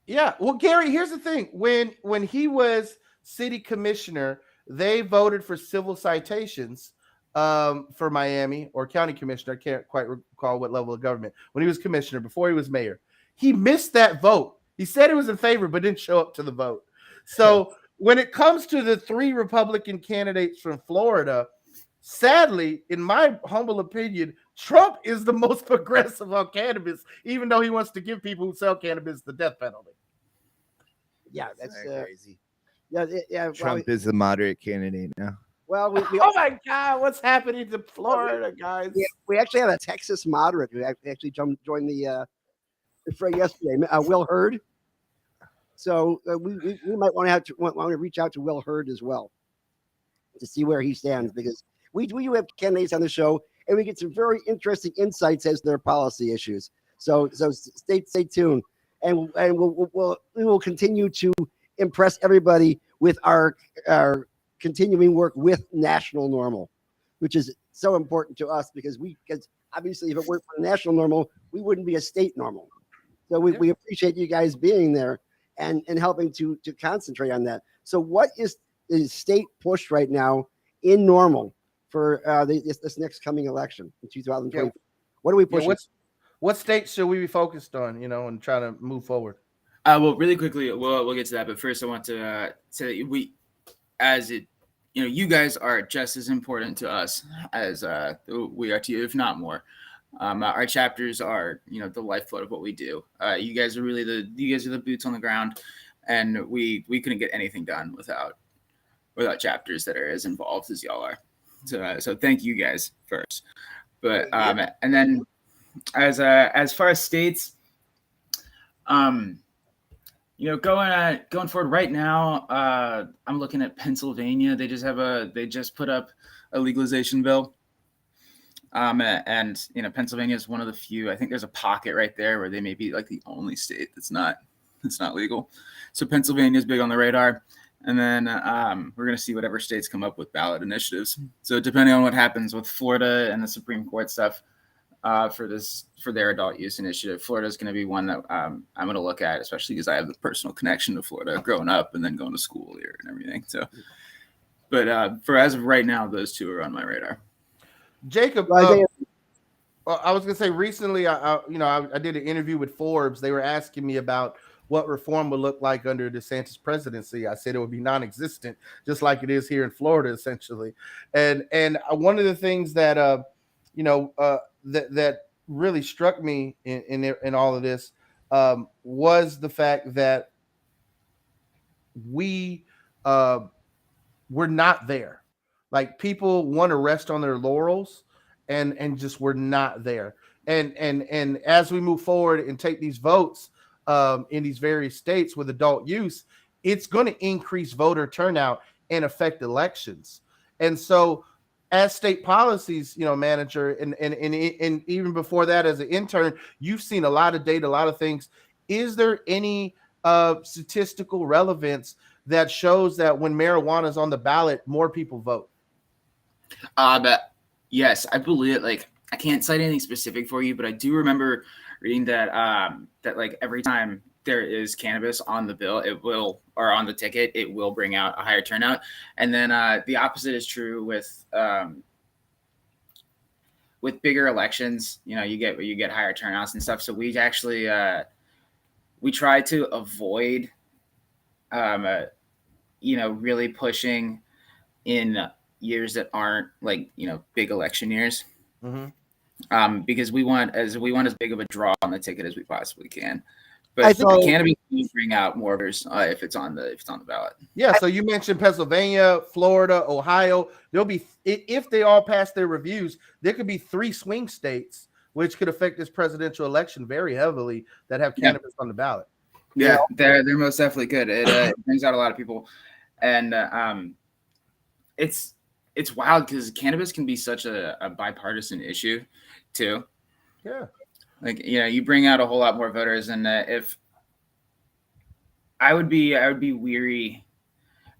Yeah. Well, Gary, here's the thing. When he was city commissioner, they voted for civil citations for Miami, or county commissioner. I can't quite recall what level of government. When he was commissioner, before he was mayor, he missed that vote. He said he was in favor, but didn't show up to the vote. So when it comes to the three Republican candidates from Florida, sadly, in my humble opinion, Trump is the most progressive on cannabis, even though he wants to give people who sell cannabis the death penalty. Yeah, that's crazy. Yeah. Trump is the moderate candidate now. Well, oh my God, what's happening to Florida, guys? We actually have a Texas moderate who actually joined the fray yesterday, Will Hurd. So we might want to reach out to Will Hurd as well to see where he stands, because we do have candidates on the show and we get some very interesting insights as to their policy issues. So stay tuned, and we will continue to impress everybody with our continuing work with National NORML, which is so important to us because obviously if it weren't for National NORML, we wouldn't be a state NORML. So we appreciate you guys being there and helping to concentrate on that. So what is the state push right now in NORML for this next coming election in 2020? Yeah. What are we pushing? What states should we be focused on, and try to move forward? Well, really quickly, we'll get to that. But first, I want to say that you guys are just as important to us as we are to you, if not more. Our chapters are, the lifeblood of what we do. You guys are really the boots on the ground, and we couldn't get anything done without chapters that are as involved as y'all are. So thank you guys first. But and then as far as states, going forward right now, I'm looking at Pennsylvania. They just put up a legalization bill. And Pennsylvania is one of the few. I think there's a pocket right there where they may be like the only state that's not legal. So Pennsylvania is big on the radar. And then we're going to see whatever states come up with ballot initiatives. So depending on what happens with Florida and the Supreme Court stuff for their adult use initiative, Florida is going to be one that I'm going to look at, especially because I have the personal connection to Florida, growing up and then going to school here and everything. So, but for as of right now, those two are on my radar. Jacob, I was going to say recently, I did an interview with Forbes. They were asking me about what reform would look like under DeSantis presidency. I said it would be non-existent, just like it is here in Florida, essentially. And one of the things that that really struck me in all of this was the fact that we're not there. Like, people want to rest on their laurels, and just we're not there. And as we move forward and take these votes in these various states with adult use, it's going to increase voter turnout and affect elections. And so as state policies, manager, and even before that as an intern, you've seen a lot of data, a lot of things. Is there any statistical relevance that shows that when marijuana is on the ballot, more people vote? But yes, I believe like I can't cite anything specific for you, but I do remember reading that that like every time there is cannabis on the bill, it will, or on the ticket, it will bring out a higher turnout. And then the opposite is true with bigger elections. You get higher turnouts and stuff. So we actually we try to avoid really pushing in years that aren't like big election years. Mm-hmm. Because we want as big of a draw on the ticket as we possibly can. But I think cannabis will bring out more voters if it's on the ballot. Yeah, so you mentioned Pennsylvania, Florida, Ohio. There'll be, if they all pass their reviews, there could be 3 swing states which could affect this presidential election very heavily that have cannabis on the ballot. Yeah, they're most definitely good. It brings out a lot of people, and it's wild because cannabis can be such a bipartisan issue too. Yeah. Like you bring out a whole lot more voters, and if I would be weary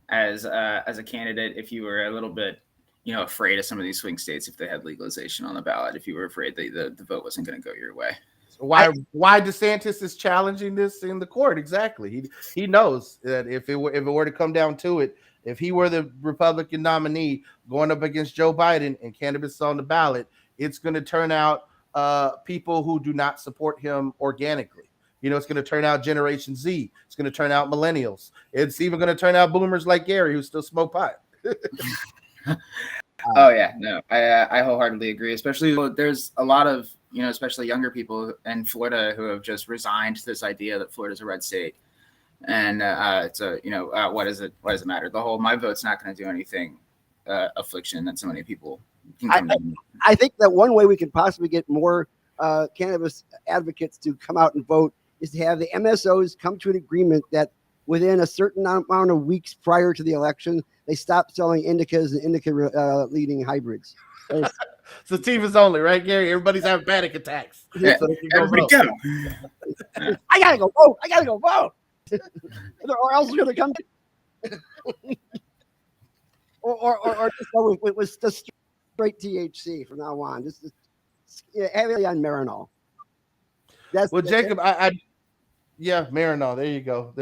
as a candidate if you were a little bit afraid of some of these swing states if they had legalization on the ballot, if you were afraid that the vote wasn't going to go your way. Why DeSantis is challenging this in the court? Exactly. He knows that if it were to come down to it, if he were the Republican nominee going up against Joe Biden and cannabis is on the ballot, it's going to turn out people who do not support him organically. It's going to turn out Generation Z. It's going to turn out millennials. It's even going to turn out boomers like Gary who still smoke pot. Oh yeah, no, I wholeheartedly agree. Especially there's a lot of especially younger people in Florida who have just resigned to this idea that Florida's a red state, and so what does it matter? The whole my vote's not going to do anything affliction that so many people can come in. I think that one way we could possibly get more cannabis advocates to come out and vote is to have the MSOs come to an agreement that within a certain amount of weeks prior to the election, they stop selling indicas and indica leading hybrids. Sativas only, right, Gary? Everybody's having panic attacks. Yeah, So they can everybody vote. go. I gotta go vote. Or else we're gonna come. or just go with just straight THC from now on. Just heavily on Marinol. Well, Jacob, yeah, Marinol. There you go.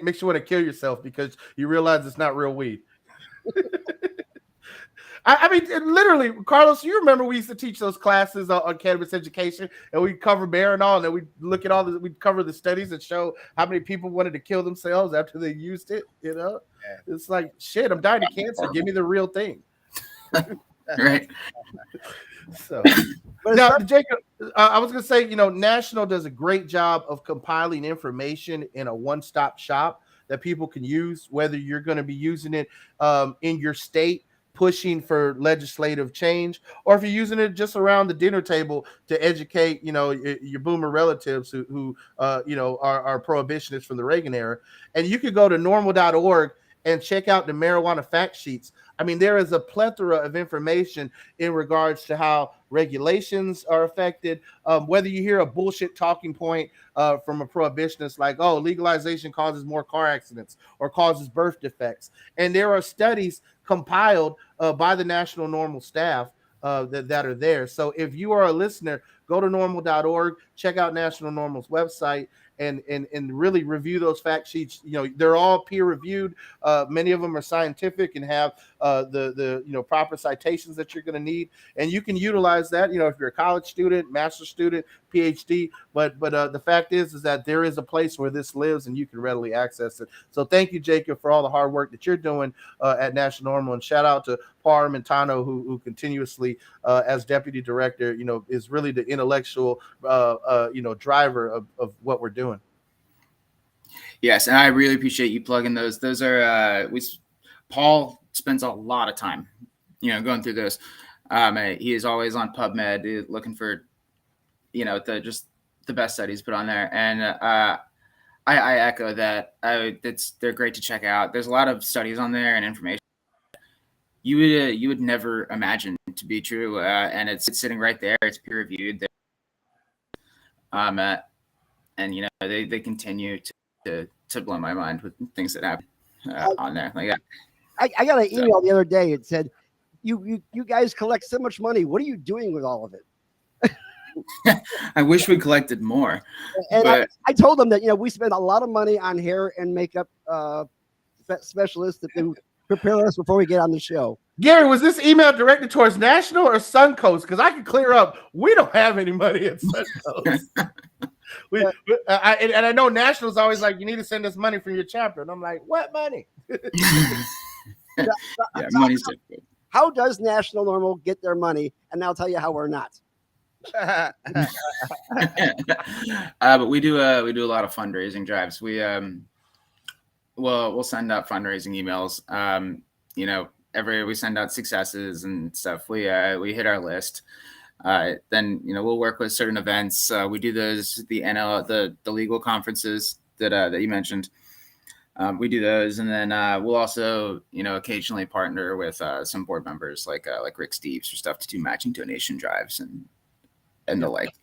Makes you want to kill yourself because you realize it's not real weed. I mean, literally, Carlos, you remember we used to teach those classes on cannabis education, and we cover Marinol, and then we look at we cover the studies that show how many people wanted to kill themselves after they used it. It's like, shit, I'm dying of cancer. Give me the real thing. Right. So now, Jacob, I was going to say, National does a great job of compiling information in a one-stop shop that people can use, whether you're going to be using it in your state, pushing for legislative change, or if you're using it just around the dinner table to educate, your boomer relatives who are prohibitionists from the Reagan era. And you could go to NORML.org and check out the marijuana fact sheets. I mean, there is a plethora of information in regards to how regulations are affected. Whether you hear a bullshit talking point from a prohibitionist like, oh, legalization causes more car accidents or causes birth defects. And there are studies compiled by the National NORML staff that are there. So if you are a listener, go to NORML.org, check out National NORML's website, and really review those fact sheets. They're all peer reviewed. Many of them are scientific and have the proper citations that you're going to need, and you can utilize that. If you're a college student, master's student, PhD. But the fact is that there is a place where this lives, and you can readily access it. So thank you, Jacob, for all the hard work that you're doing at National NORML, and shout out to Paul Armentano, who continuously, as deputy director, is really the intellectual, driver of what we're doing. Yes, and I really appreciate you plugging those. Those are Paul spends a lot of time, going through those. He is always on PubMed looking for, the best studies put on there, and I echo that. They're great to check out. There's a lot of studies on there and information you would never imagine to be true, and it's sitting right there. It's peer reviewed. And they continue to blow my mind with things that happen on there. Like, I got an email the other day. It said, "You guys collect so much money. What are you doing with all of it?" I wish we collected more. And but I told them that we spend a lot of money on hair and makeup specialists that do prepare us before we get on the show. Gary, was this email directed towards National or Suncoast? Because I can clear up. We don't have any money at Suncoast. I know National's always like, you need to send us money from your chapter. And I'm like, what money? yeah, money's difficult. How does National Normal get their money? And I'll tell you how we're not. But we do a lot of fundraising drives. We'll send out fundraising emails. We send out successes and stuff. We hit our list. Then we'll work with certain events. We do those, the legal conferences that you mentioned. We do those, and then we'll also occasionally partner with some board members like Rick Steves for stuff to do matching donation drives and the like.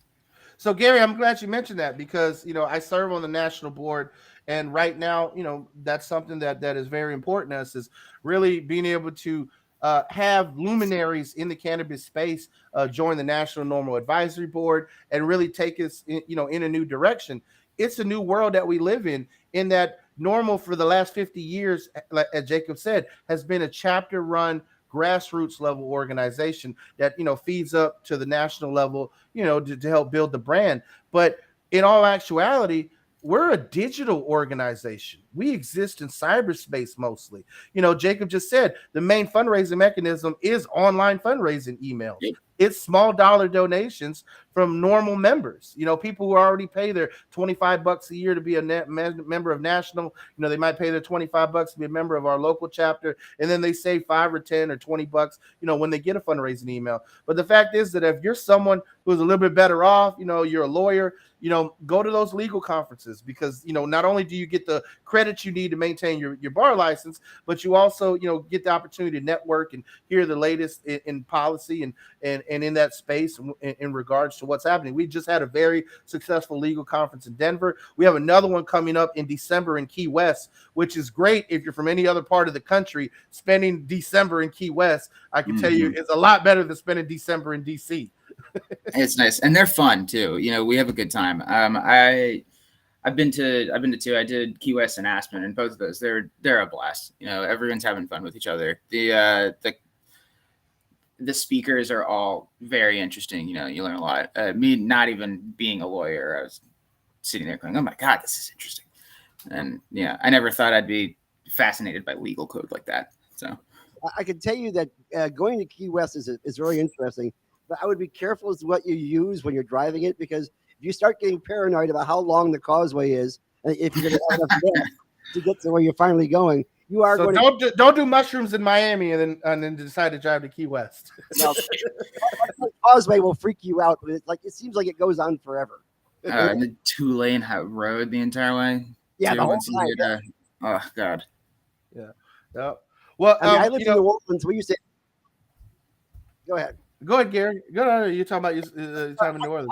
So Gary, I'm glad you mentioned that because I serve on the national board, and right now that's something that is very important to us, is really being able to have luminaries in the cannabis space join the National NORML Advisory Board and really take us in a new direction. It's a new world that we live in that NORML for the last 50 years, as Jacob said, has been a chapter run grassroots level organization that feeds up to the national level to help build the brand. But in all actuality, we're a digital organization. We exist in cyberspace mostly. Jacob just said the main fundraising mechanism is online fundraising emails. Yep. It's small dollar donations from normal members. People who already pay their $25 a year to be a member of National. They might pay their $25 to be a member of our local chapter, and then they save $5 or $10 or $20, when they get a fundraising email. But the fact is that if you're someone who's a little bit better off, you're a lawyer, go to those legal conferences, because not only do you get the credits you need to maintain your bar license, but you also get the opportunity to network and hear the latest in policy and in that space in regards to what's happening. We just had a very successful legal conference in Denver. We have another one coming up in December in Key West, which is great if you're from any other part of the country. Spending December in Key West, I can tell you, it's a lot better than spending December in DC. It's nice, and they're fun too. We have a good time. I've been to two. I did Key West and Aspen, and both of those they're a blast. Everyone's having fun with each other. The speakers are all very interesting. You learn a lot. Me not even being a lawyer, I was sitting there going, "Oh my God, this is interesting." And I never thought I'd be fascinated by legal code like that. So I can tell you that going to Key West is very interesting, but I would be careful as to what you use when you're driving it, because if you start getting paranoid about how long the causeway is, and if you're going to have enough gas to get to where you're finally going, you are so going don't do mushrooms in Miami and then decide to drive to Key West. No, the causeway will freak you out, but it seems like it goes on forever. And the 2-lane road the entire way. Yeah, the whole time. Oh God. Yeah. Well, I lived in New Orleans. We used to. Go ahead. Go ahead, Gary. Go ahead. You're talking about your time in New Orleans.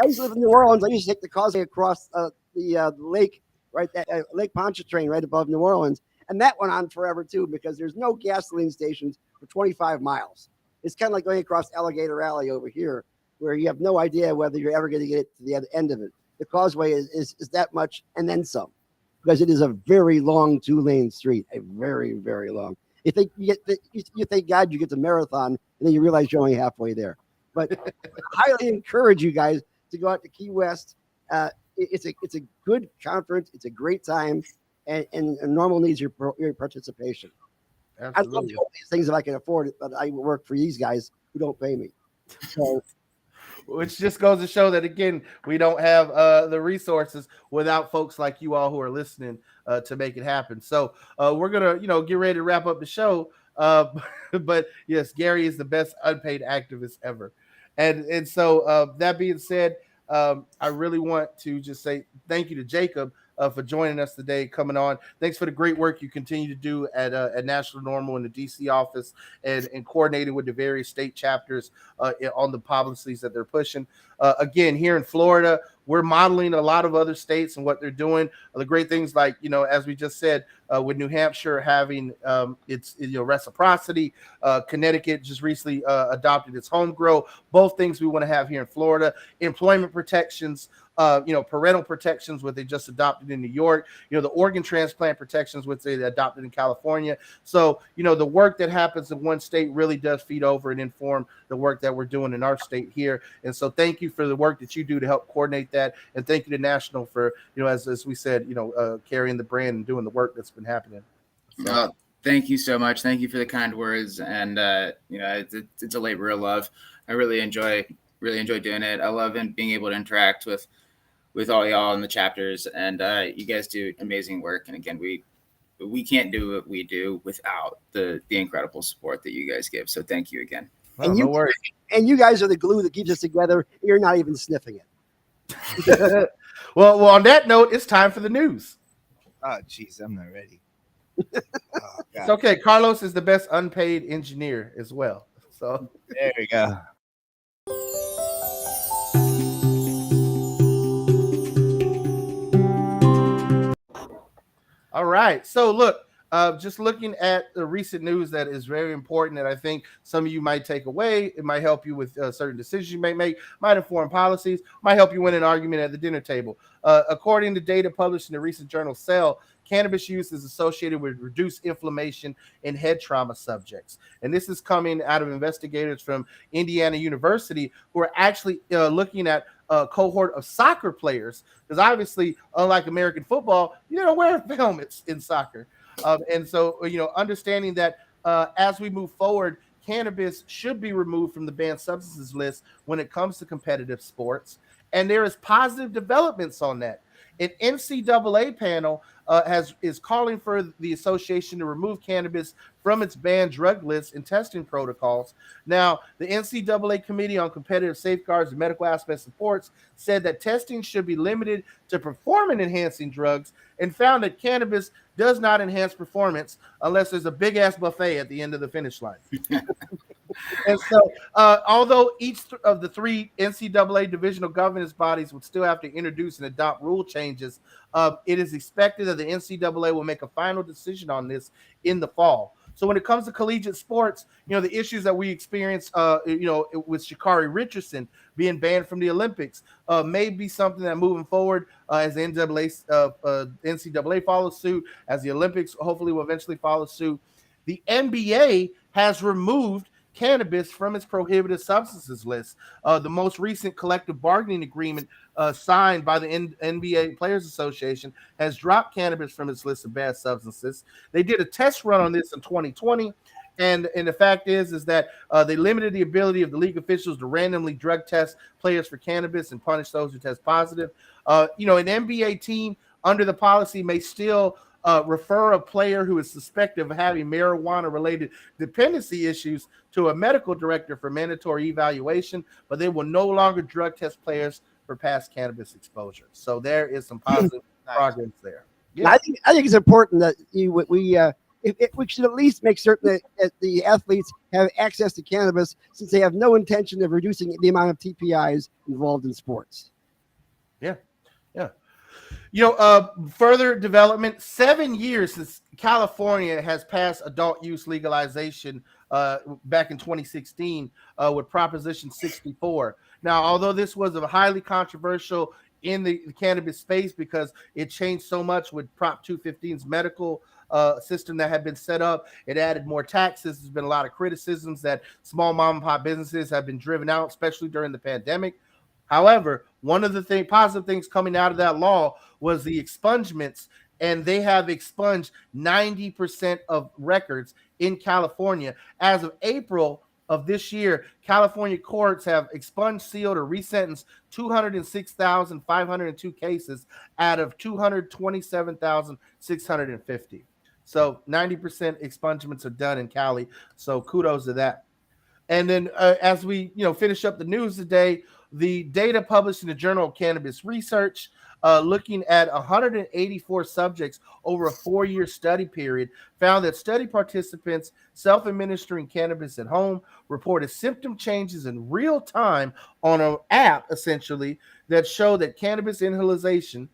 I used to live in New Orleans. I used to take the causeway across the lake, right? Lake Pontchartrain, right above New Orleans, and that went on forever too, because there's no gasoline stations for 25 miles. It's kind of like going across Alligator Alley over here, where you have no idea whether you're ever going to get to the other end of it. The causeway is that much and then some, because it is a very long 2-lane street, a very, very long. You thank God you get to Marathon, and then you realize you're only halfway there. But I highly encourage you guys to go out to Key West. It's a good conference. It's a great time, and NORML needs your participation. Absolutely. I'd love to do all these things if I can afford it, but I work for these guys who don't pay me. So, which just goes to show that, again, we don't have the resources without folks like you all who are listening to make it happen. So we're gonna get ready to wrap up the show. But yes, Gary is the best unpaid activist ever. And so that being said, I really want to just say thank you to Jacob for joining us today, coming on. Thanks for the great work you continue to do at National NORML in the DC office and coordinating with the various state chapters on the policies that they're pushing. Again, here in Florida, we're modeling a lot of other states and what they're doing. The great things like, as we just said, with New Hampshire having its reciprocity, Connecticut just recently adopted its home grow. Both things we want to have here in Florida. Employment protections, parental protections, what they just adopted in New York. The organ transplant protections, which they adopted in California. So, the work that happens in one state really does feed over and inform the work that we're doing in our state here. And so thank you for the work that you do to help coordinate that. And thank you to National for, as we said, carrying the brand and doing the work that's been happening. So. Thank you so much. Thank you for the kind words. And, it's a labor of love. I really enjoy doing it. I love being able to interact with all y'all in the chapters, and you guys do amazing work. And again, we can't do what we do without the incredible support that you guys give. So thank you again. And no worries. And you guys are the glue that keeps us together. You're not even sniffing it. Well, on that note, it's time for the news. Oh, jeez, I'm not ready. It's okay. Carlos is the best unpaid engineer as well. So there we go. All right. So look, just looking at the recent news that is very important that I think some of you might take away. It might help you with certain decisions you may make, might inform policies, might help you win an argument at the dinner table. According to data published in the recent journal Cell, cannabis use is associated with reduced inflammation in head trauma subjects. And this is coming out of investigators from Indiana University who are actually looking at a cohort of soccer players, because obviously, unlike American football, you don't wear helmets in soccer. And so, understanding that as we move forward, cannabis should be removed from the banned substances list when it comes to competitive sports. And there is positive developments on that. An NCAA panel is calling for the association to remove cannabis from its banned drug list and testing protocols. Now, the NCAA Committee on Competitive Safeguards and Medical Aspect Supports said that testing should be limited to performance-enhancing drugs and found that cannabis does not enhance performance unless there's a big-ass buffet at the end of the finish line. And so, although each of the three NCAA divisional governance bodies would still have to introduce and adopt rule changes, it is expected that the NCAA will make a final decision on this in the fall. So when it comes to collegiate sports, the issues that we experienced, with Sha'Carri Richardson being banned from the Olympics may be something that moving forward as the NCAA follows suit, as the Olympics hopefully will eventually follow suit. The NBA has removed cannabis from its prohibited substances list. The most recent collective bargaining agreement signed by the NBA Players Association has dropped cannabis from its list of banned substances. They did a test run on this in 2020. And the fact is that they limited the ability of the league officials to randomly drug test players for cannabis and punish those who test positive. An NBA team under the policy may still refer a player who is suspected of having marijuana-related dependency issues to a medical director for mandatory evaluation, but they will no longer drug test players for past cannabis exposure. So there is some positive progress there. Yeah. I think it's important that we should at least make certain that the athletes have access to cannabis, since they have no intention of reducing the amount of TPIs involved in sports. Yeah. Further development, 7 years since California has passed adult use legalization back in 2016 with Proposition 64. Now, although this was a highly controversial in the cannabis space because it changed so much with Prop 215's medical system that had been set up, it added more taxes. There's been a lot of criticisms that small mom and pop businesses have been driven out, especially during the pandemic. However, one of the positive things coming out of that law was the expungements, and they have expunged 90% of records in California. As of April of this year, California courts have expunged, sealed, or resentenced 206,502 cases out of 227,650. So 90% expungements are done in Cali. So kudos to that. And then as we finish up the news today, the data published in the Journal of Cannabis Research looking at 184 subjects over a 4-year study period, found that study participants self-administering cannabis at home reported symptom changes in real time on an app, essentially, that showed that cannabis inhalation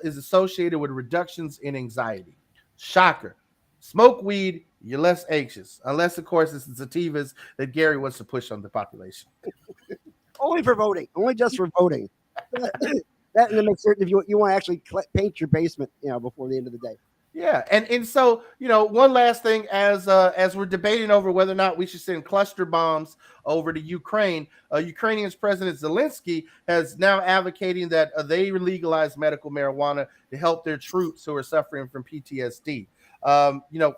is associated with reductions in anxiety. Shocker. Smoke weed, you're less anxious, unless, of course, it's the sativas that Gary wants to push on the population. Only for voting. Only just for voting. That and to make certain if you want to actually paint your basement, before the end of the day. Yeah, and so one last thing, as we're debating over whether or not we should send cluster bombs over to Ukraine, Ukrainian's President Zelensky has now advocating that they legalize medical marijuana to help their troops who are suffering from PTSD.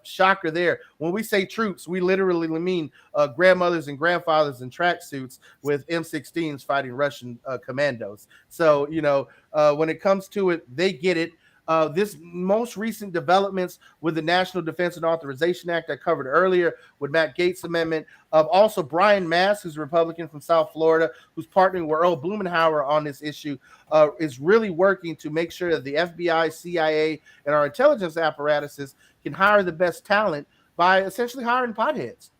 Shocker there. When we say troops, we literally mean grandmothers and grandfathers in tracksuits with M16s fighting Russian commandos. So when it comes to it, they get it. This most recent developments with the National Defense and Authorization Act I covered earlier with Matt Gaetz' amendment. Also, Brian Mast, who's a Republican from South Florida, who's partnering with Earl Blumenauer on this issue, is really working to make sure that the FBI, CIA, and our intelligence apparatuses can hire the best talent by essentially hiring potheads.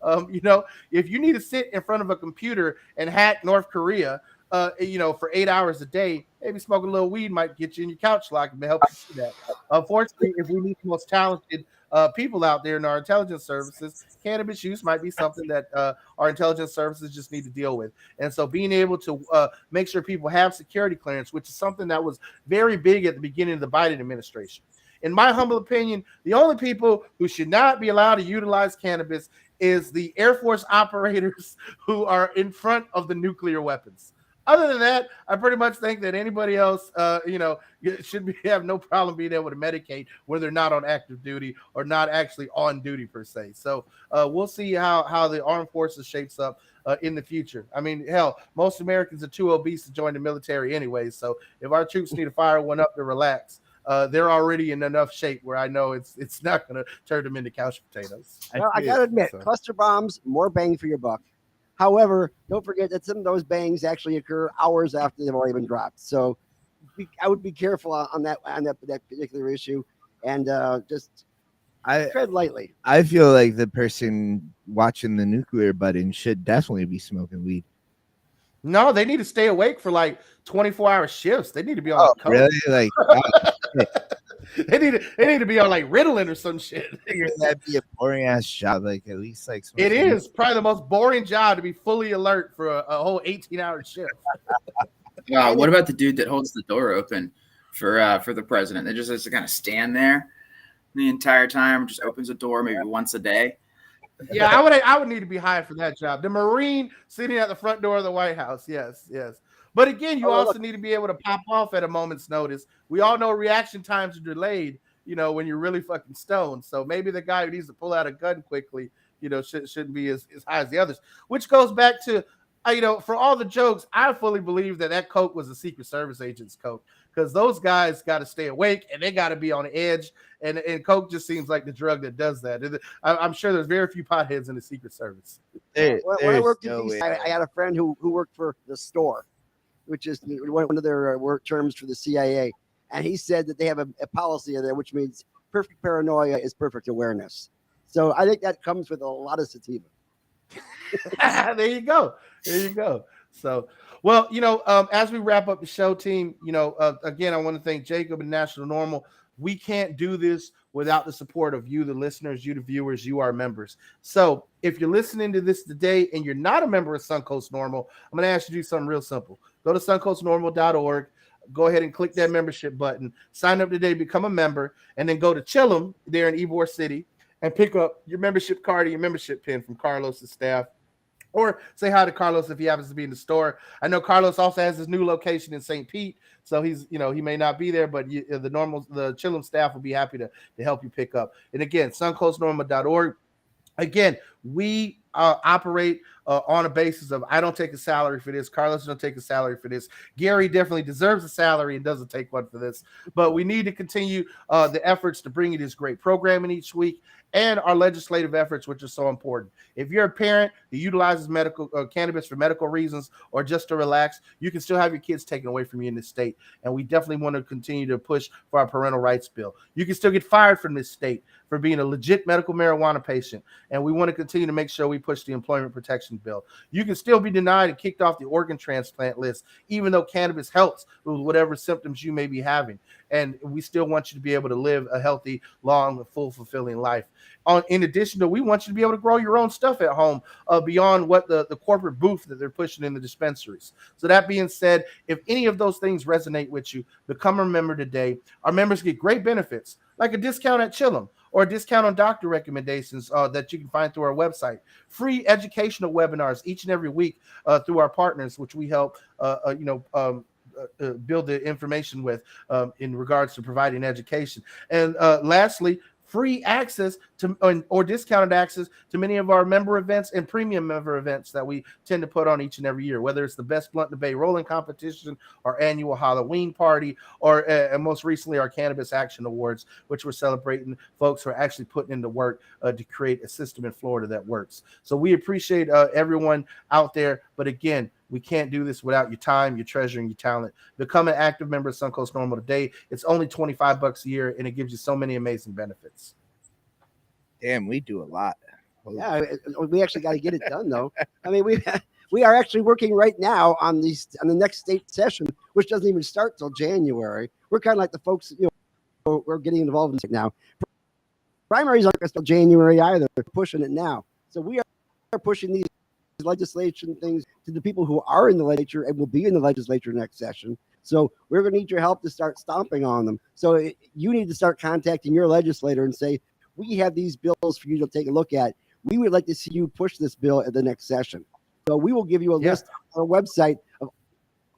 If you need to sit in front of a computer and hack North Korea, for 8 hours a day, maybe smoking a little weed might get you in your couch lock and help you see that. Unfortunately, if we need the most talented people out there in our intelligence services, cannabis use might be something that our intelligence services just need to deal with. And so being able to make sure people have security clearance, which is something that was very big at the beginning of the Biden administration. In my humble opinion, the only people who should not be allowed to utilize cannabis is the Air Force operators who are in front of the nuclear weapons. Other than that, I pretty much think that anybody else, should have no problem being able to medicate when they're not on active duty or not actually on duty per se. So we'll see how the armed forces shapes up in the future. I mean, hell, most Americans are too obese to join the military anyway. So if our troops need to fire one up to relax, they're already in enough shape where I know it's not going to turn them into couch potatoes. Well, I got to admit, cluster bombs, more bang for your buck. However, don't forget that some of those bangs actually occur hours after they've already been dropped. So I would be careful on that particular issue and just tread lightly. I feel like the person watching the nuclear button should definitely be smoking weed. No, they need to stay awake for like 24-hour shifts. They need to be on really? Like they need to be on like Ritalin or some shit. That'd be a boring ass job. Like at least like it is probably the most boring job to be fully alert for a whole 18-hour shift. What about the dude that holds the door open for the president? They just has to kind of stand there the entire time, just opens the door maybe once a day. Yeah, I would need to be hired for that job. The Marine sitting at the front door of the White House. Yes. But again, you also need to be able to pop off at a moment's notice. We all know reaction times are delayed, when you're really fucking stoned. So maybe the guy who needs to pull out a gun quickly, shouldn't be as high as the others. Which goes back to, for all the jokes, I fully believe that Coke was a Secret Service agent's Coke, because those guys got to stay awake and they got to be on the edge. And Coke just seems like the drug that does that. I'm sure there's very few potheads in the Secret Service. When I worked at DC, I had a friend who worked for the store, which is one of their work terms for the CIA. And he said that they have a policy there, which means perfect paranoia is perfect awareness. So I think that comes with a lot of sativa. There you go. So, well, as we wrap up the show, team, again, I want to thank Jacob and National NORML. We can't do this without the support of you, the listeners, you, the viewers, you, our members. So if you're listening to this today and you're not a member of Suncoast NORML, I'm going to ask you to do something real simple. Go to suncoastnormal.org. Go ahead and click that membership button. Sign up today, become a member, and then go to Chillum there in Ybor City and pick up your membership card or your membership pin from Carlos's staff. Or say hi to Carlos if he happens to be in the store. I know Carlos also has his new location in St. Pete, so he's, he may not be there, but the Chillum staff will be happy to help you pick up. And again, suncoastnormal.org. Again, we operate on a basis of I don't take a salary for this, Carlos don't take a salary for this, Gary definitely deserves a salary and doesn't take one for this. But we need to continue the efforts to bring you this great programming each week and our legislative efforts, which are so important. If you're a parent who utilizes medical cannabis for medical reasons or just to relax, you can still have your kids taken away from you in this state. And we definitely want to continue to push for our parental rights bill. You can still get fired from this state for being a legit medical marijuana patient. And we want to continue to make sure we push the employment protection bill. You can still be denied and kicked off the organ transplant list, even though cannabis helps with whatever symptoms you may be having. And we still want you to be able to live a healthy, long, full, fulfilling life. In addition to, we want you to be able to grow your own stuff at home beyond what the corporate booth that they're pushing in the dispensaries. So that being said, if any of those things resonate with you, become a member today. Our members get great benefits, like a discount at Chillum or a discount on doctor recommendations that you can find through our website. Free educational webinars each and every week through our partners, which we help build the information with in regards to providing education. And lastly, free access to or discounted access to many of our member events and premium member events that we tend to put on each and every year, whether it's the Best Blunt in the Bay Rolling Competition, our annual Halloween party, or most recently our Cannabis Action Awards, which we're celebrating folks who are actually putting into work to create a system in Florida that works. So we appreciate everyone out there. But again, we can't do this without your time, your treasure, and your talent. Become an active member of Suncoast NORML today. It's only $25 a year, and it gives you so many amazing benefits. Damn, we do a lot. Yeah, we actually got to get it done, though. I mean, we are actually working right now on the next state session, which doesn't even start till January. We're kind of like the folks, we're getting involved in it now. Primaries aren't until January either. They're pushing it now. So we are pushing these legislation things to the people who are in the legislature and will be in the legislature next session. So we're going to need your help to start stomping on them. So you need to start contacting your legislator and say, we have these bills for you to take a look at. We would like to see you push this bill at the next session. So we will give you a list on our website of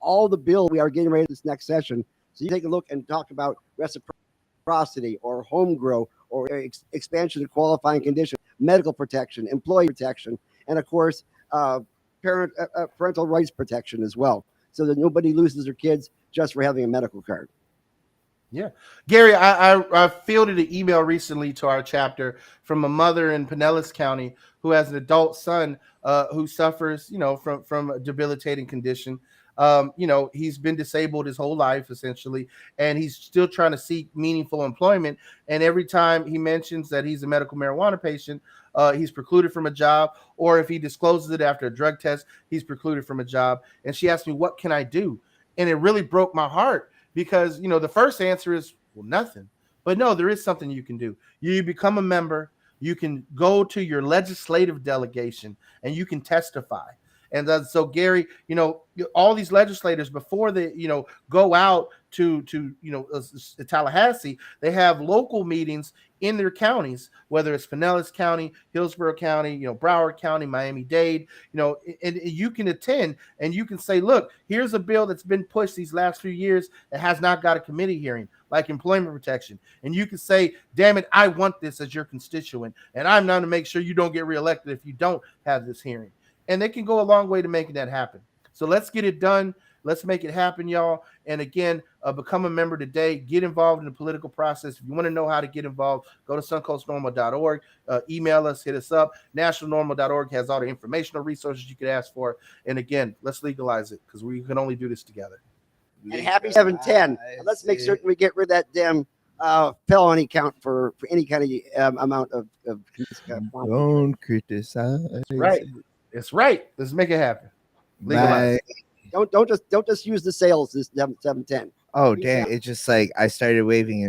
all the bills we are getting ready this next session. So you take a look and talk about reciprocity or home grow or expansion of qualifying conditions, medical protection, employee protection, and of course, parental rights protection as well, so that nobody loses their kids just for having a medical card. Yeah. Gary, I fielded an email recently to our chapter from a mother in Pinellas County who has an adult son who suffers, from a debilitating condition. He's been disabled his whole life, essentially, and he's still trying to seek meaningful employment. And every time he mentions that he's a medical marijuana patient, he's precluded from a job, or if he discloses it after a drug test, he's precluded from a job. And she asked me, what can I do? And it really broke my heart because, the first answer is, well, nothing. But no, there is something you can do. You become a member. You can go to your legislative delegation and you can testify. And so, Gary, all these legislators, before they, go out to Tallahassee, they have local meetings in their counties, whether it's Pinellas County, Hillsborough County, Broward County, Miami-Dade, and you can attend and you can say, look, here's a bill that's been pushed these last few years that has not got a committee hearing, like employment protection. And you can say, damn it, I want this as your constituent. And I'm going to make sure you don't get reelected if you don't have this hearing. And they can go a long way to making that happen. So let's get it done. Let's make it happen, y'all. And again, become a member today. Get involved in the political process. If you want to know how to get involved, go to suncoastnormal.org. Email us, hit us up. Nationalnormal.org has all the informational resources you could ask for. And again, let's legalize it because we can only do this together. And happy 710. Let's make certain we get rid of that damn felony count for any kind of amount of Don't criticize. Right. It's right. Let's make it happen. Legalize. Don't just use the sales this 710. Oh, damn. It's just like I started waving and